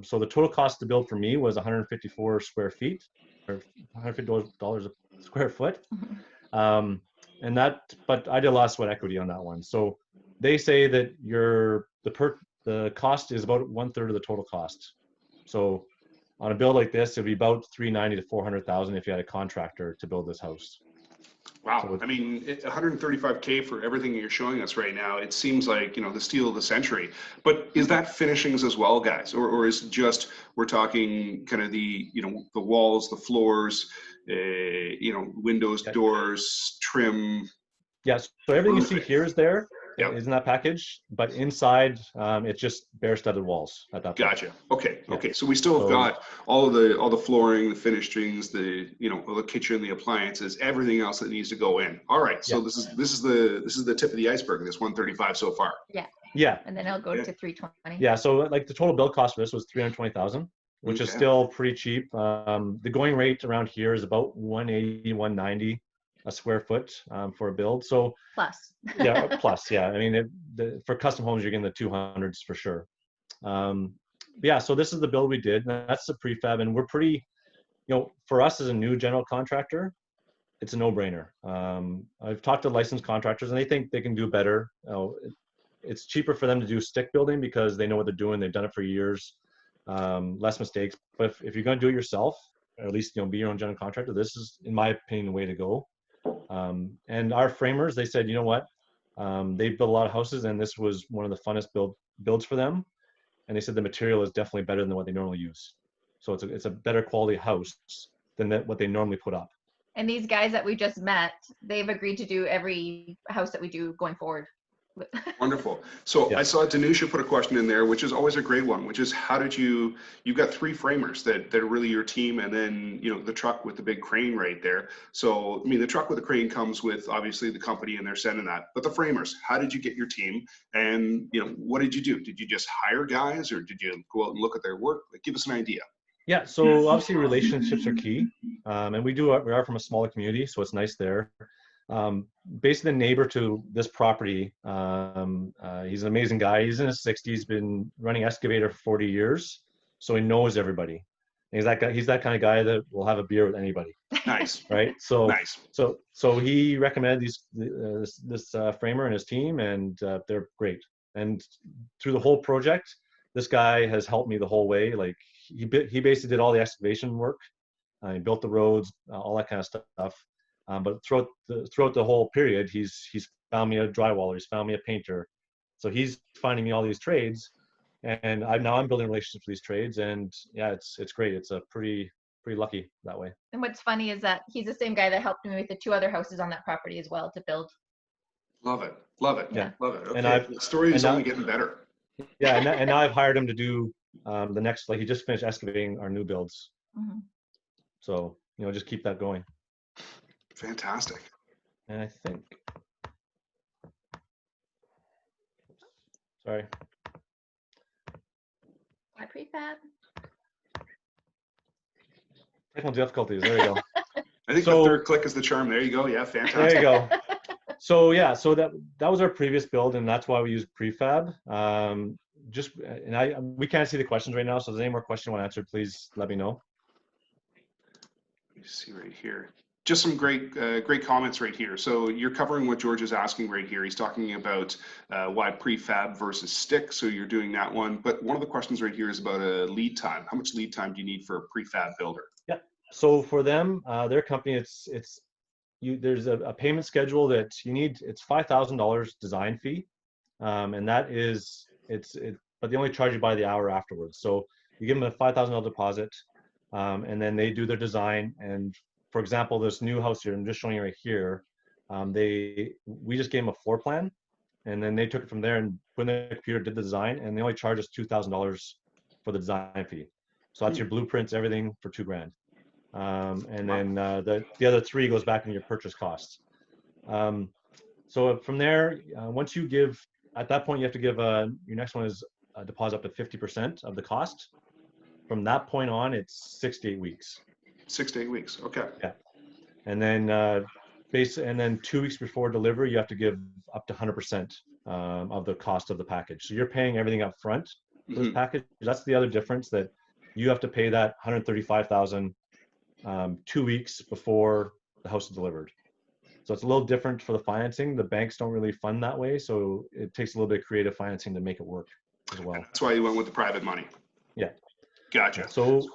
So the total cost to build for me was 154 square feet, or $150 a square foot. But I did a lot of sweat equity on that one. So they say that the cost is about 1/3 of the total cost. So on a build like this, it'd be about 390 to 400,000 if you had a contractor to build this house. Wow. So I mean, 135K for everything you're showing us right now. It seems like, the steal of the century. But is that finishings as well, guys? Or is it just, we're talking kind of the walls, the floors, windows, doors, trim? Yes. So everything you see here is there. Yep. Is in that package, but inside it's just bare studded walls at that point. Gotcha. Okay. Yeah. Okay. So we still have got all the flooring, the finishings, the kitchen, the appliances, everything else that needs to go in. All right. So this is the tip of the iceberg. This 135 so far. Yeah. Yeah. And then it'll go to 320. Yeah. So like the total build cost for this was 320,000, which is still pretty cheap. The going rate around here is about 180, 190 a square foot for a build. So plus. Plus. Yeah. I mean, for custom homes, you're getting the 200s for sure. Yeah. So this is the build we did. That's the prefab, and we're pretty, for us as a new general contractor, it's a no-brainer. I've talked to licensed contractors, and they think they can do better. It's cheaper for them to do stick building because they know what they're doing. They've done it for years. Less mistakes. But if you're going to do it yourself, or at least be your own general contractor, this is, in my opinion, the way to go. And our framers, they said, you know what? They've built a lot of houses, and this was one of the funnest builds for them. And they said the material is definitely better than what they normally use. So it's a better quality house than what they normally put up. And these guys that we just met, they've agreed to do every house that we do going forward. Wonderful. So I saw Danusha put a question in there, which is always a great one, which is how did you've got 3 framers that are really your team, and then the truck with the big crane right there. So I mean, the truck with the crane comes with obviously the company, and they're sending that, but the framers, how did you get your team, and what did you do? Did you just hire guys, or did you go out and look at their work? Like, give us an idea. Yeah, so obviously relationships are key, and we are from a smaller community, so it's nice there. Basically the neighbor to this property, he's an amazing guy. He's in his 60s, been running excavator for 40 years, so he knows everybody. And he's that kind of guy that will have a beer with anybody. Nice. Right. So nice. So he recommended this framer and his team, and they're great. And through the whole project, this guy has helped me the whole way. Like he basically did all the excavation work. He built the roads, all that kind of stuff. But throughout the whole period, he's found me a drywaller, he's found me a painter. So he's finding me all these trades, and I'm building relationships with these trades, and yeah, it's great. It's a pretty lucky that way. And what's funny is that he's the same guy that helped me with the 2 other houses on that property as well to build. Love it. Yeah. Love it. Okay. And the story is only getting better. Yeah, and now I've hired him to do the next. Like he just finished excavating our new builds. Mm-hmm. So just keep that going. Fantastic. And I think Sorry. Why prefab? Technical difficulties. There you go. I think So- the third click is the charm. There you go. Yeah, There fantastic. you go. So yeah, so that was our previous build, and that's why we use prefab. We can't see the questions right now, so if there's any more questions you want answered, please let me know. Let me see right here. Just some great comments right here. So you're covering what George is asking right here. He's talking about why prefab versus stick. So you're doing that one. But one of the questions right here is about a lead time. How much lead time do you need for a prefab builder? Yeah. So for them, their company, there's a payment schedule that you need. It's $5,000 design fee, and that is but they only charge you by the hour afterwards. So you give them a $5,000 deposit, and then they do their design. And for example, this new house here, I'm just showing you right here. We just gave them a floor plan, and then they took it from there and put in the computer, did the design, and they only charge us $2,000 for the design fee. So that's your blueprints, everything for $2,000. And then the other $3,000 goes back into your purchase costs. So from there, once you give, at that point, you have to give your next one is a deposit up to 50% of the cost. From that point on, it's 6 to 8 weeks. 6 to 8 weeks. Okay. Yeah. And then and then 2 weeks before delivery, you have to give up to 100% of the cost of the package. So you're paying everything up front for this package. That's the other difference, that you have to pay that $135,000 2 weeks before the house is delivered. So it's a little different for the financing. The banks don't really fund that way, so it takes a little bit of creative financing to make it work as well. That's why you went with the private money. Yeah. Gotcha. So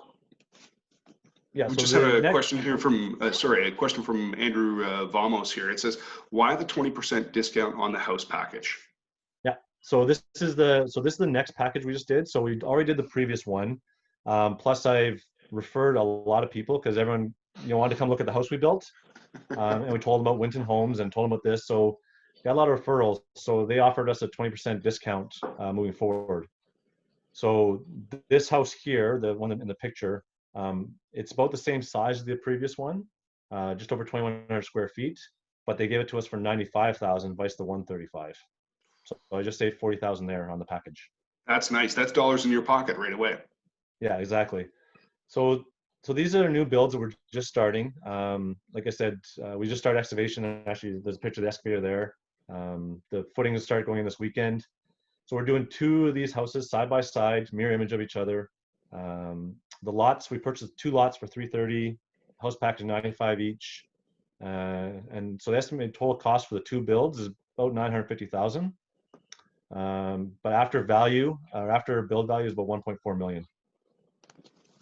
yeah. We So just have a question here from a question from Andrew Vamos here. It says, why the 20% discount on the house package? Yeah. So this is the next package we just did. So we already did the previous one. Plus I've referred a lot of people because everyone wanted to come look at the house we built, and we told them about Winton Homes and told them about this. So got a lot of referrals. So they offered us a 20% discount moving forward. So this house here, the one in the picture, it's about the same size as the previous one, just over 2,100 square feet, but they gave it to us for $95,000 vice the $135,000. So I just saved $40,000 there on the package. That's nice. That's dollars in your pocket right away. Yeah, exactly. So these are new builds that we're just starting. Like I said, we just started excavation, and actually there's a picture of the excavator there. The footing will start going in this weekend. So we're doing 2 of these houses side by side, mirror image of each other. The lots, we purchased 2 lots for $330,000, house package $95,000 each. And so the estimated total cost for the 2 builds is about $950,000. But after build value is about $1.4 million.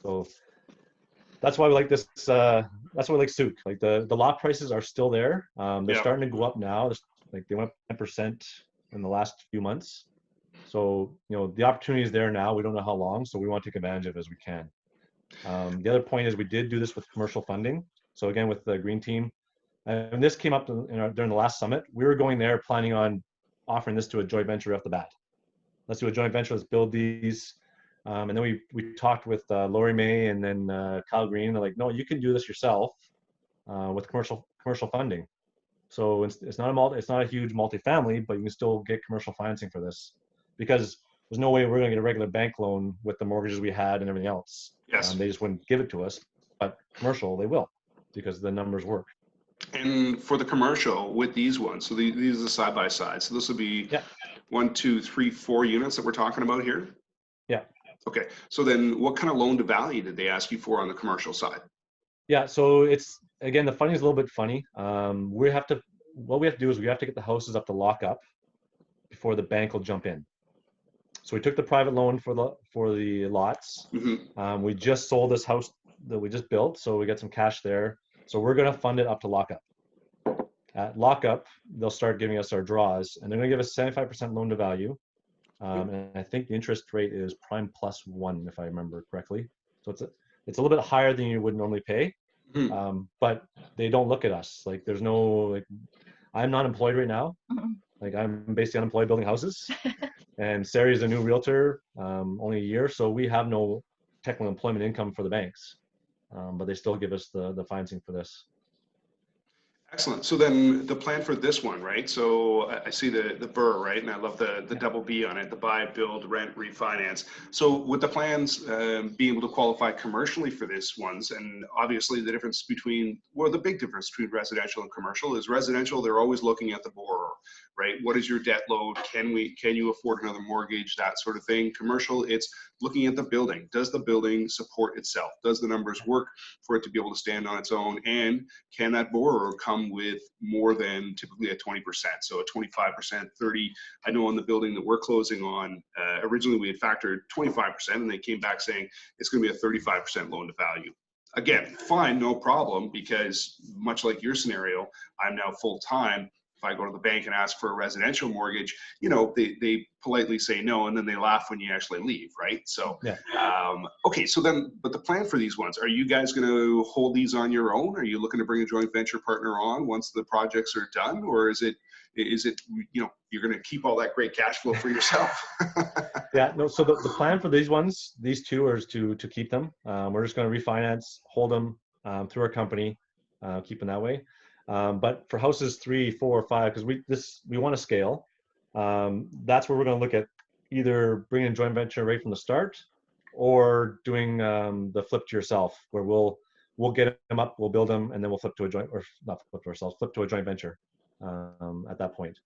So that's why we like this. That's why we like Souk. Like the lot prices are still there. They're starting to go up now. Like they went up 10% in the last few months. So the opportunity is there now. We don't know how long, so we want to take advantage of it as we can. The other point is we did do this with commercial funding. So again, with the green team, and this came up during the last summit. We were going there planning on offering this to a joint venture off the bat. Let's do a joint venture. Let's build these. And then we talked with Lori May and then Kyle Green. They're like, no, you can do this yourself with commercial funding. So it's not a huge multifamily, but you can still get commercial financing for this, because there's no way we're going to get a regular bank loan with the mortgages we had and everything else. Yes. They just wouldn't give it to us, but commercial they will, because the numbers work. And for the commercial with these ones, so these are the side by side. So this will be 1, 2, 3, 4 units that we're talking about here. Yeah. Okay. So then what kind of loan to value did they ask you for on the commercial side? Yeah. So it's, again, the funding is a little bit funny. What we have to do is we have to get the houses up to lock up before the bank will jump in. So we took the private loan for the lots. Mm-hmm. We just sold this house that we just built, so we got some cash there. So we're going to fund it up to lockup. At lockup, they'll start giving us our draws, and they're going to give us 75% loan to value. And I think the interest rate is prime +1, if I remember correctly. So it's a little bit higher than you would normally pay. Mm-hmm. But they don't look at us. Like there's no, like, I'm not employed right now. Mhm. Like I'm basically unemployed building houses. And Sari is a new realtor, only a year. So we have no technical employment income for the banks. But they still give us the financing for this. Excellent. So then the plan for this one, right? So I see the BRR, right? And I love the double B on it, the buy, build, rent, refinance. So with the plans being able to qualify commercially for this ones, and obviously the difference between, well, the big difference between residential and commercial is residential, they're always looking at the borrower, right? What is your debt load? Can you afford another mortgage? That sort of thing. Commercial, it's looking at the building. Does the building support itself? Does the numbers work for it to be able to stand on its own? And can that borrower come with more than typically a 20%? So a 25%, 30. I know on the building that we're closing on, originally we had factored 25%, and they came back saying it's going to be a 35% loan to value. Again, fine, no problem, because much like your scenario, I'm now full time. If I go to the bank and ask for a residential mortgage, they politely say no, and then they laugh when you actually leave, right? So, Yeah. okay, so then, but the plan for these ones, are you guys going to hold these on your own? Are you looking to bring a joint venture partner on once the projects are done, or is it you're going to keep all that great cash flow for yourself? Yeah, no, so the plan for these ones, these two, is to keep them. We're just going to refinance, hold them through our company, keep them that way. But for houses 3, 4, 5, because we want to scale, that's where we're going to look at either bringing a joint venture right from the start, or doing the flip to yourself, where we'll get them up, we'll build them, and then we'll flip to a joint, or not flip to ourselves, flip to a joint venture at that point.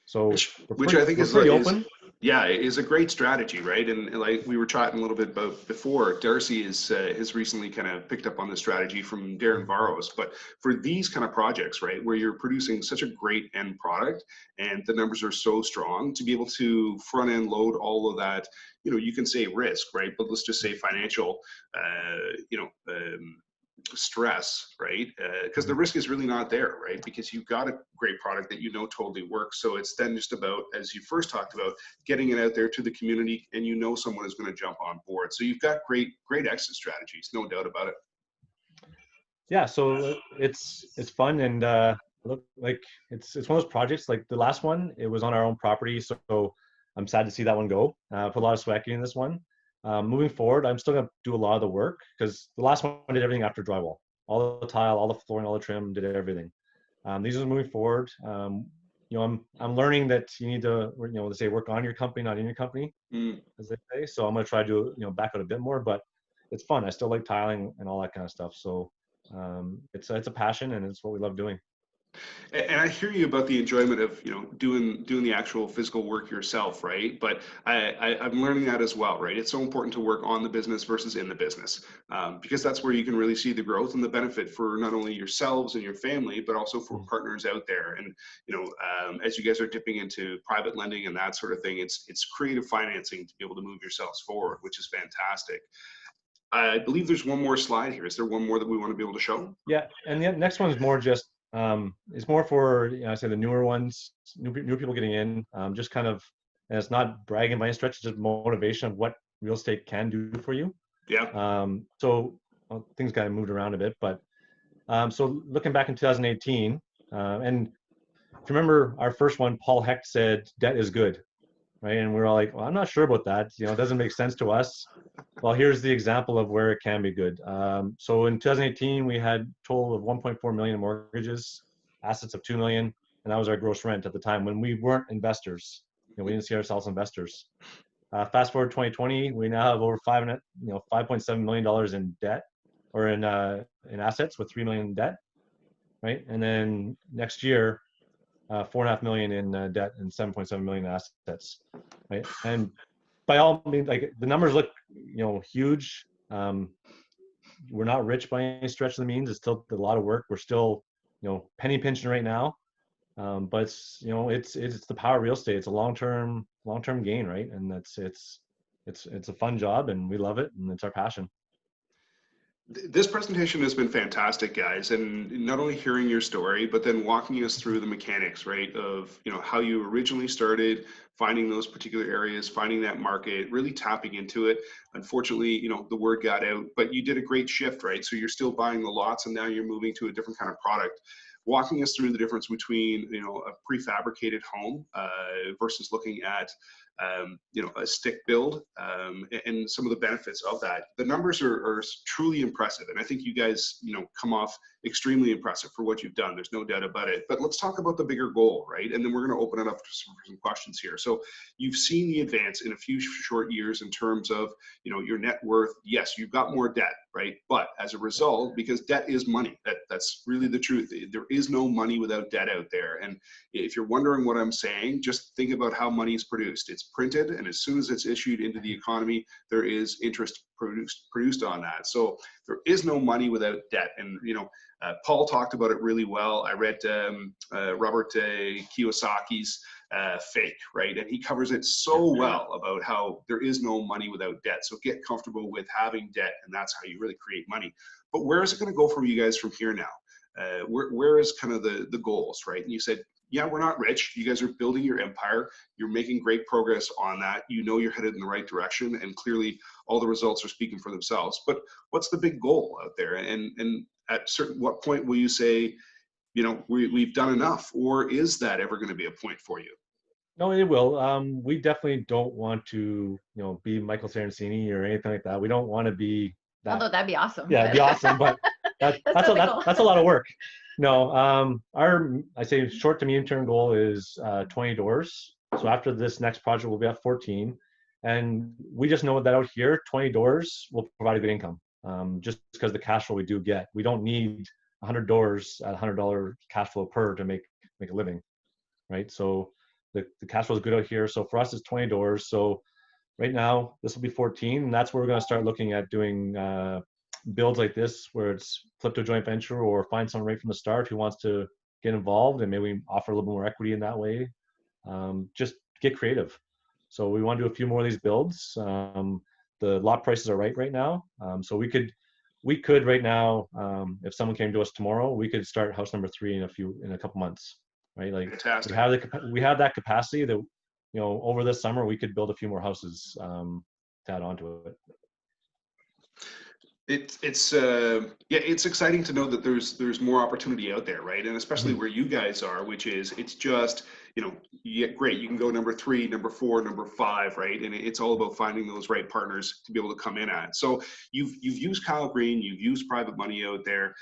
So Which I think we're is pretty open. Yeah, it is a great strategy, right? And like we were chatting a little bit about before, Darcy has recently kind of picked up on the strategy from Darren Varos. But for these kind of projects, right, where you're producing such a great end product and the numbers are so strong, to be able to front end load all of that, you can say risk, right? But let's just say financial, stress, right? Because the risk is really not there, right? Because you've got a great product that totally works. So it's then just about, as you first talked about, getting it out there to the community, and someone is going to jump on board. So you've got great exit strategies, no doubt about it. Yeah, so it's fun, and look, like it's one of those projects. Like the last one, it was on our own property, so I'm sad to see that one go. Put a lot of sweat in this one. Moving forward, I'm still gonna do a lot of the work, because the last one did everything after drywall, all the tile, all the flooring, all the trim, did everything. These are moving forward. I'm I'm learning that you need to, they say work on your company, not in your company, as they say. So I'm gonna try to back out a bit more, but it's fun. I still like tiling and all that kind of stuff. So it's a passion, and it's what we love doing. And I hear you about the enjoyment of doing the actual physical work yourself, right? But I'm learning that as well, right? It's so important to work on the business versus in the business, because that's where you can really see the growth and the benefit for not only yourselves and your family, but also for partners out there. And as you guys are dipping into private lending and that sort of thing, it's creative financing to be able to move yourselves forward, which is fantastic. I believe there's one more slide here. Is there one more that we want to be able to show? Yeah, and the next one is more just it's more for I say the newer ones, new people getting in, just kind of, and it's not bragging by any stretch, it's just motivation of what real estate can do for you. Yeah. So things kind of moved around a bit, but so looking back in 2018, and if you remember our first one, Paul Hecht said debt is good, right? And we're all like, well, I'm not sure about that. It doesn't make sense to us. Well, here's the example of where it can be good. So in 2018, we had a total of 1.4 million in mortgages, assets of 2 million, and that was our gross rent at the time when we weren't investors. We didn't see ourselves investors. Fast forward 2020, we now have over $5.7 million in debt, or in assets, with 3 million in debt, right? And then next year, 4.5 million in debt and 7.7 million in assets, right? And by all means, like the numbers look, huge. We're not rich by any stretch of the means. It's still a lot of work. We're still, penny pinching right now. But it's the power of real estate. It's a long-term gain, right? And it's a fun job, and we love it, and it's our passion. This presentation has been fantastic, guys, and not only hearing your story, but then walking us through the mechanics, right, of how you originally started, finding those particular areas, finding that market, really tapping into it. Unfortunately, the word got out, but you did a great shift, right? So you're still buying the lots, and now you're moving to a different kind of product. Walking us through the difference between a prefabricated home versus looking at a stick build, and some of the benefits of that. The numbers are truly impressive, and I think you guys come off extremely impressive for what you've done. There's no doubt about it. But let's talk about the bigger goal, right? And then we're going to open it up for some questions here. So you've seen the advance in a few short years in terms of, you know, your net worth. Yes, you've got more debt, right? But as a result, because debt is money, that's really the truth. There is no money without debt out there. And if you're wondering what I'm saying, just think about how money is produced. It's printed, and as soon as it's issued into the economy, there is interest produced on that. So there is no money without debt. And you know, Paul talked about it really well. I read Robert Kiyosaki's Fake, right? And he covers it so well about how there is no money without debt. So get comfortable with having debt, and that's how you really create money. But where is it going to go from you guys from here now? Where is kind of the goals, right? And you said, yeah, we're not rich. You guys are building your empire. You're making great progress on that. You know you're headed in the right direction, and clearly all the results are speaking for themselves. But what's the big goal out there? And at what point will you say, you know, we've done enough, or is that ever going to be a point for you? No, it will. We definitely don't want to, you know, be Michael Sarancini or anything like that. We don't want to be that. Although that'd be awesome. Yeah, it'd be awesome, but that's a lot of work. No, I say short to medium term goal is 20 doors. So after this next project, we'll be at 14, and we just know that out here, 20 doors will provide a good income. Just because the cash flow we do get, we don't need 100 doors at $100 cash flow per to make a living, right? So the cash flow is good out here. So for us, it's 20 doors. So right now, this will be 14, and that's where we're going to start looking at doing builds like this, where it's flip to a joint venture or find someone right from the start who wants to get involved, and maybe offer a little more equity in that way. Just get creative. So we want to do a few more of these builds. The lot prices are right now. So we could right now, if someone came to us tomorrow, we could start house number 3 in a couple months, right? Like Fantastic. we have that capacity that, you know, over this summer we could build a few more houses to add on to it. It's exciting to know that there's more opportunity out there, right? And especially where you guys are, which is, it's just, you know, great, you can go number 3, number 4, number 5, right? And it's all about finding those right partners to be able to come in at. So you've used Kyle Green, you've used private money out there.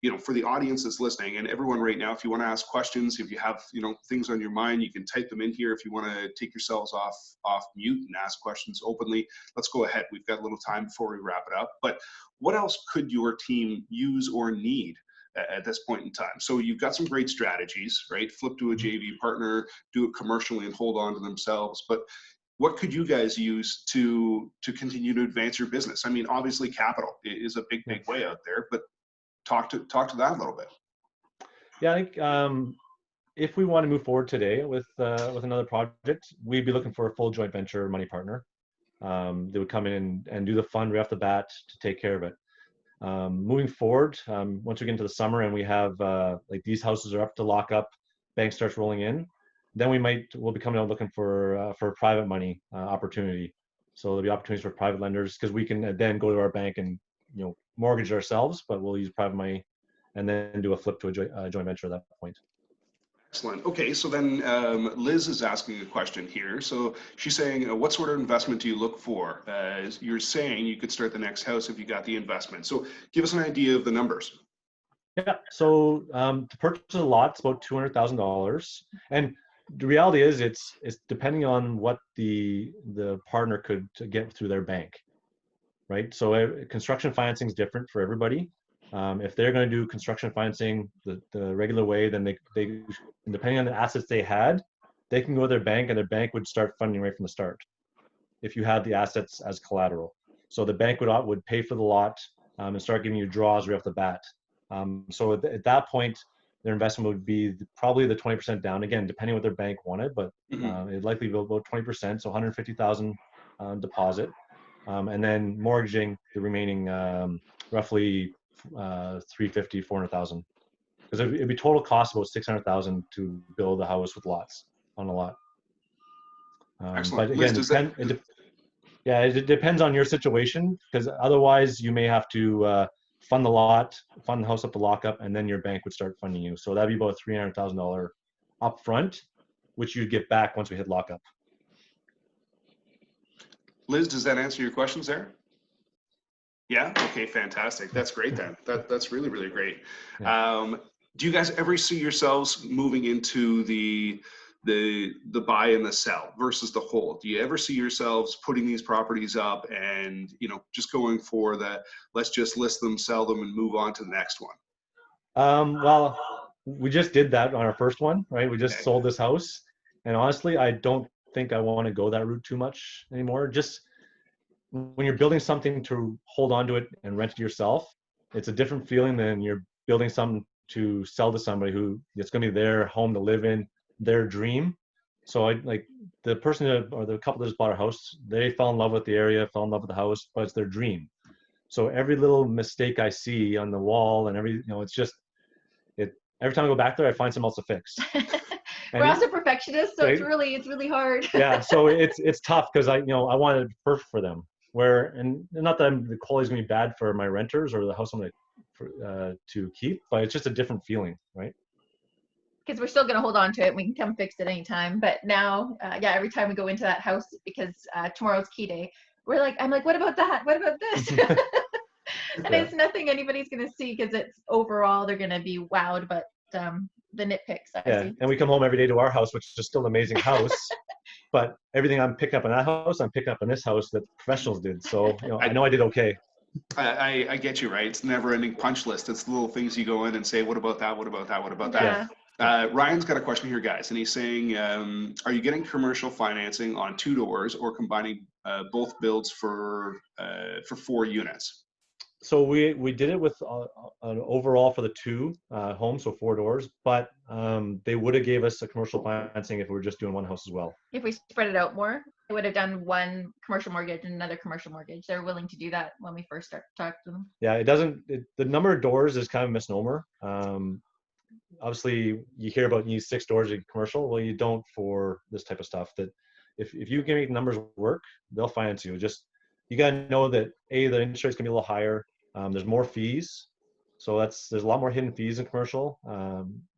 You know, for the audience that's listening, and everyone right now, if you want to ask questions, if you have, you know, things on your mind, you can type them in here. If you want to take yourselves off mute and ask questions openly, let's go ahead. We've got a little time before we wrap it up. But what else could your team use or need at this point in time? So you've got some great strategies, right? Flip to a JV partner, do it commercially and hold on to themselves. But what could you guys use to continue to advance your business? I mean, obviously capital is a big way out there, but talk to that a little bit. Yeah, I think if we want to move forward today with another project, we'd be looking for a full joint venture money partner. They would come in and do the fund right off the bat to take care of it. Moving forward, once we get into the summer and we have like these houses are up to lock up, bank starts rolling in, then we'll be coming out looking for a private money opportunity. So there'll be opportunities for private lenders, because we can then go to our bank and, you know, mortgage ourselves, but we'll use private money and then do a flip to a joint venture at that point. Excellent. Okay, so then Liz is asking a question here. So she's saying, what sort of investment do you look for? You're saying you could start the next house if you got the investment. So give us an idea of the numbers. Yeah, so to purchase a lot, it's about $200,000. And the reality is it's depending on what the partner could get through their bank, right? So construction financing is different for everybody. If they're going to do construction financing the regular way, then they depending on the assets they had, they can go to their bank, and their bank would start funding right from the start if you had the assets as collateral. So the bank would pay for the lot and start giving you draws right off the bat. So at that point, their investment would be probably the 20% down, again, depending on what their bank wanted, but it'd likely be about 20%, so $150,000 deposit, and then mortgaging the remaining roughly $350,000, $400,000, because it'd be total cost about $600,000 to build a house with lots on a lot. Excellent. But again, it depends on your situation, because otherwise you may have to fund the lot, fund the house up to lock up, and then your bank would start funding you. So that'd be about $300,000 upfront, which you'd get back once we hit lockup. Liz, does that answer your questions there? Yeah. Okay. Fantastic. That's great then. That's really, really great. Yeah. Do you guys ever see yourselves moving into the buy and the sell versus the hold? Do you ever see yourselves putting these properties up and, you know, just going for the, let's just list them, sell them, and move on to the next one? Well, we just did that on our first one, right? We just Okay. sold this house, and honestly, I don't think I want to go that route too much anymore. Just when you're building something to hold on to it and rent it yourself, it's a different feeling than you're building something to sell to somebody who it's going to be their home to live in, their dream. So I like the person or the couple that just bought our house, they fell in love with the area, fell in love with the house, but it's their dream. So every little mistake I see on the wall and every, you know, it's just, every time I go back there, I find something else to fix. We're also perfectionists, so right? it's really hard. Yeah, so it's tough because I want it perfect for them. And not that the quality is going to be bad for my renters or the house I'm going to keep, but it's just a different feeling, right? Because we're still going to hold on to it. We can come fix it anytime. But now, yeah, every time we go into that house, because tomorrow's key day, I'm like, what about that? What about this? And it's nothing anybody's going to see because it's overall, they're going to be wowed. But the nitpicks, I see. And we come home every day to our house, which is still an amazing house. But everything I'm picking up in that house, I'm picking up in this house that professionals did. So, I know I did okay. I get you, right? It's never ending punch list. It's the little things you go in and say, what about that? What about that? What about that? Yeah. Ryan's got a question here, guys, and he's saying, are you getting commercial financing on 2 doors or combining both builds for 4 units? So we did it with an overall for the 2 homes, so 4 doors, but they would have gave us a commercial financing if we were just doing one house as well. If we spread it out more, they would have done one commercial mortgage and another commercial mortgage. They're willing to do that when we first start to talk to them. Yeah, the number of doors is kind of a misnomer. Obviously, you hear about you need 6 doors in commercial. Well, you don't for this type of stuff. That if you can make numbers work, they'll finance you. Just you gotta know that the interest rate's gonna be a little higher. There's more fees, so there's a lot more hidden fees in commercial.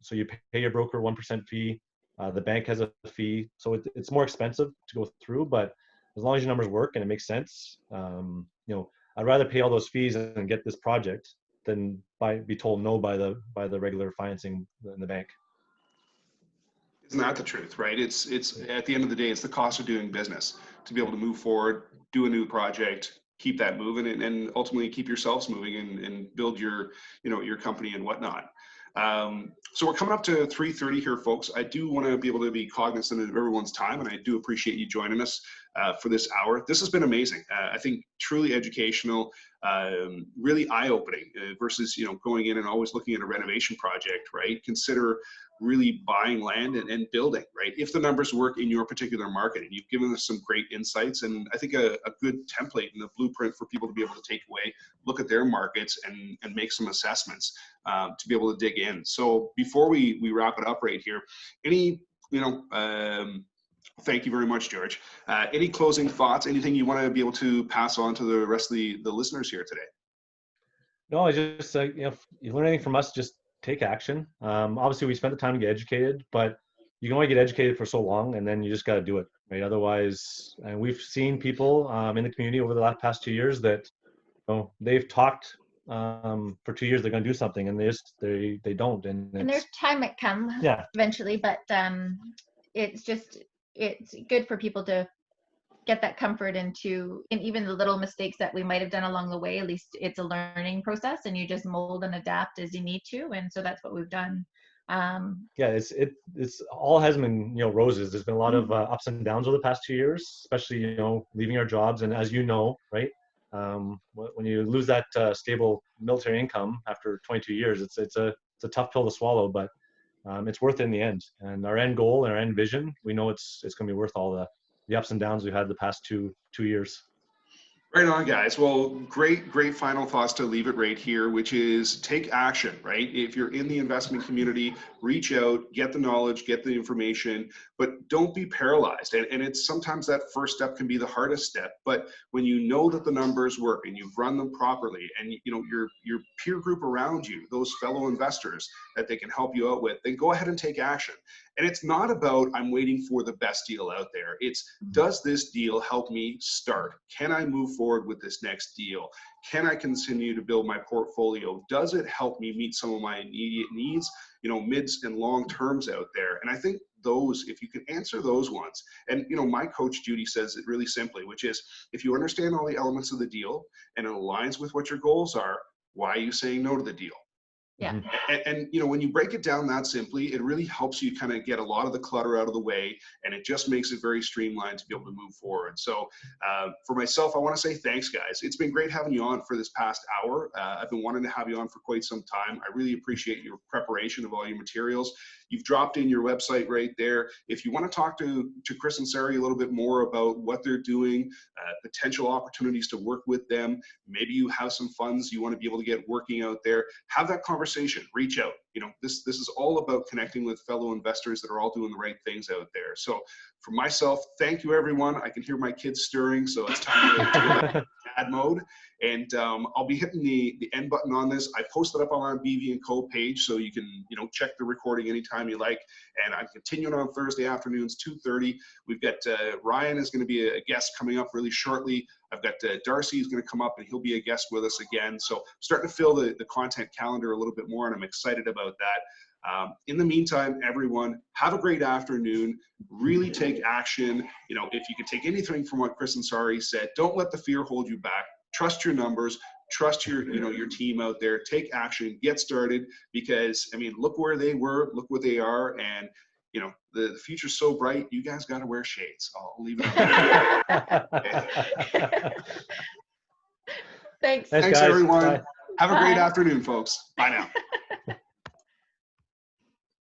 So you pay your broker 1% fee. The bank has a fee, so it's more expensive to go through. But as long as your numbers work and it makes sense, I'd rather pay all those fees and get this project than be told no by the regular financing in the bank. Isn't that the truth, right? It's at the end of the day, it's the cost of doing business to be able to move forward, do a new project, keep that moving, and ultimately keep yourselves moving and build your company and whatnot. So we're coming up to 3:30 here, folks. I do want to be able to be cognizant of everyone's time, and I do appreciate you joining us for this hour. This has been amazing. I think truly educational, really eye-opening versus going in and always looking at a renovation project, right? Consider really buying land and building, right? If the numbers work in your particular market. And you've given us some great insights, and I think a good template and a blueprint for people to be able to take away, look at their markets and make some assessments to be able to dig in. So before we wrap it up right here, any, thank you very much, George. Any closing thoughts, anything you want to be able to pass on to the rest of the listeners here today? No, I just, if you learn anything from us, just take action. Obviously, we spent the time to get educated, but you can only get educated for so long, and then you just got to do it, right? Otherwise, and we've seen people in the community over the past 2 years that they've talked for 2 years they're going to do something, and they don't. And there's time it comes eventually, but it's good for people to get that comfort and even the little mistakes that we might have done along the way. At least it's a learning process, and you just mold and adapt as you need to. And so that's what we've done. It's all hasn't been roses. There's been a lot of ups and downs over the past 2 years, especially leaving our jobs. And as right, when you lose that stable military income after 22 years, it's a tough pill to swallow, but it's worth it in the end. And our end goal and our end vision, we know it's going to be worth all the ups and downs we've had the past two years. Right on, guys. Well, great final thoughts to leave it right here, which is take action, right? If you're in the investment community, reach out, get the knowledge, get the information, but don't be paralyzed. And it's sometimes that first step can be the hardest step, but when you know that the numbers work and you've run them properly, and your peer group around you, those fellow investors that they can help you out with, then go ahead and take action. And it's not about, I'm waiting for the best deal out there. It's, does this deal help me start? Can I move forward forward with this next deal? Can I continue to build my portfolio? Does it help me meet some of my immediate needs, you know, mids and long terms out there? And I think those, if you can answer those ones, and you know, my coach Judy says it really simply, which is, if you understand all the elements of the deal and it aligns with what your goals are, why are you saying no to the deal? Yeah. And you know, when you break it down that simply, it really helps you kind of get a lot of the clutter out of the way, and it just makes it very streamlined to be able to move forward. So for myself, I want to say thanks, guys. It's been great having you on for this past hour. I've been wanting to have you on for quite some time. I really appreciate your preparation of all your materials. You've dropped in your website right there. If you want to talk to Kris and Sari a little bit more about what they're doing, potential opportunities to work with them, maybe you have some funds you want to be able to get working out there, have that conversation, reach out. You know, this is all about connecting with fellow investors that are all doing the right things out there. So for myself, thank you, everyone. I can hear my kids stirring, so it's time to go back to dad mode. And I'll be hitting the end button on this. I posted up on our BV&Co page, so you can, you know, check the recording anytime you like. And I'm continuing on Thursday afternoons, 2:30. We've got Ryan is going to be a guest coming up really shortly. I've got Darcy is going to come up, and he'll be a guest with us again. So starting to fill the content calendar a little bit more, and I'm excited about that. In the meantime, everyone, have a great afternoon. Really take action. You know, if you can take anything from what Kris and Sari said, don't let the fear hold you back. Trust your numbers. Trust your, you know, your team out there. Take action. Get started. Because I mean, look where they were. Look what they are. And you know, the future's so bright. You guys got to wear shades. I'll leave it on that. Thanks. Thanks, Thanks, guys. everyone. Bye. Have a great Bye. afternoon, folks.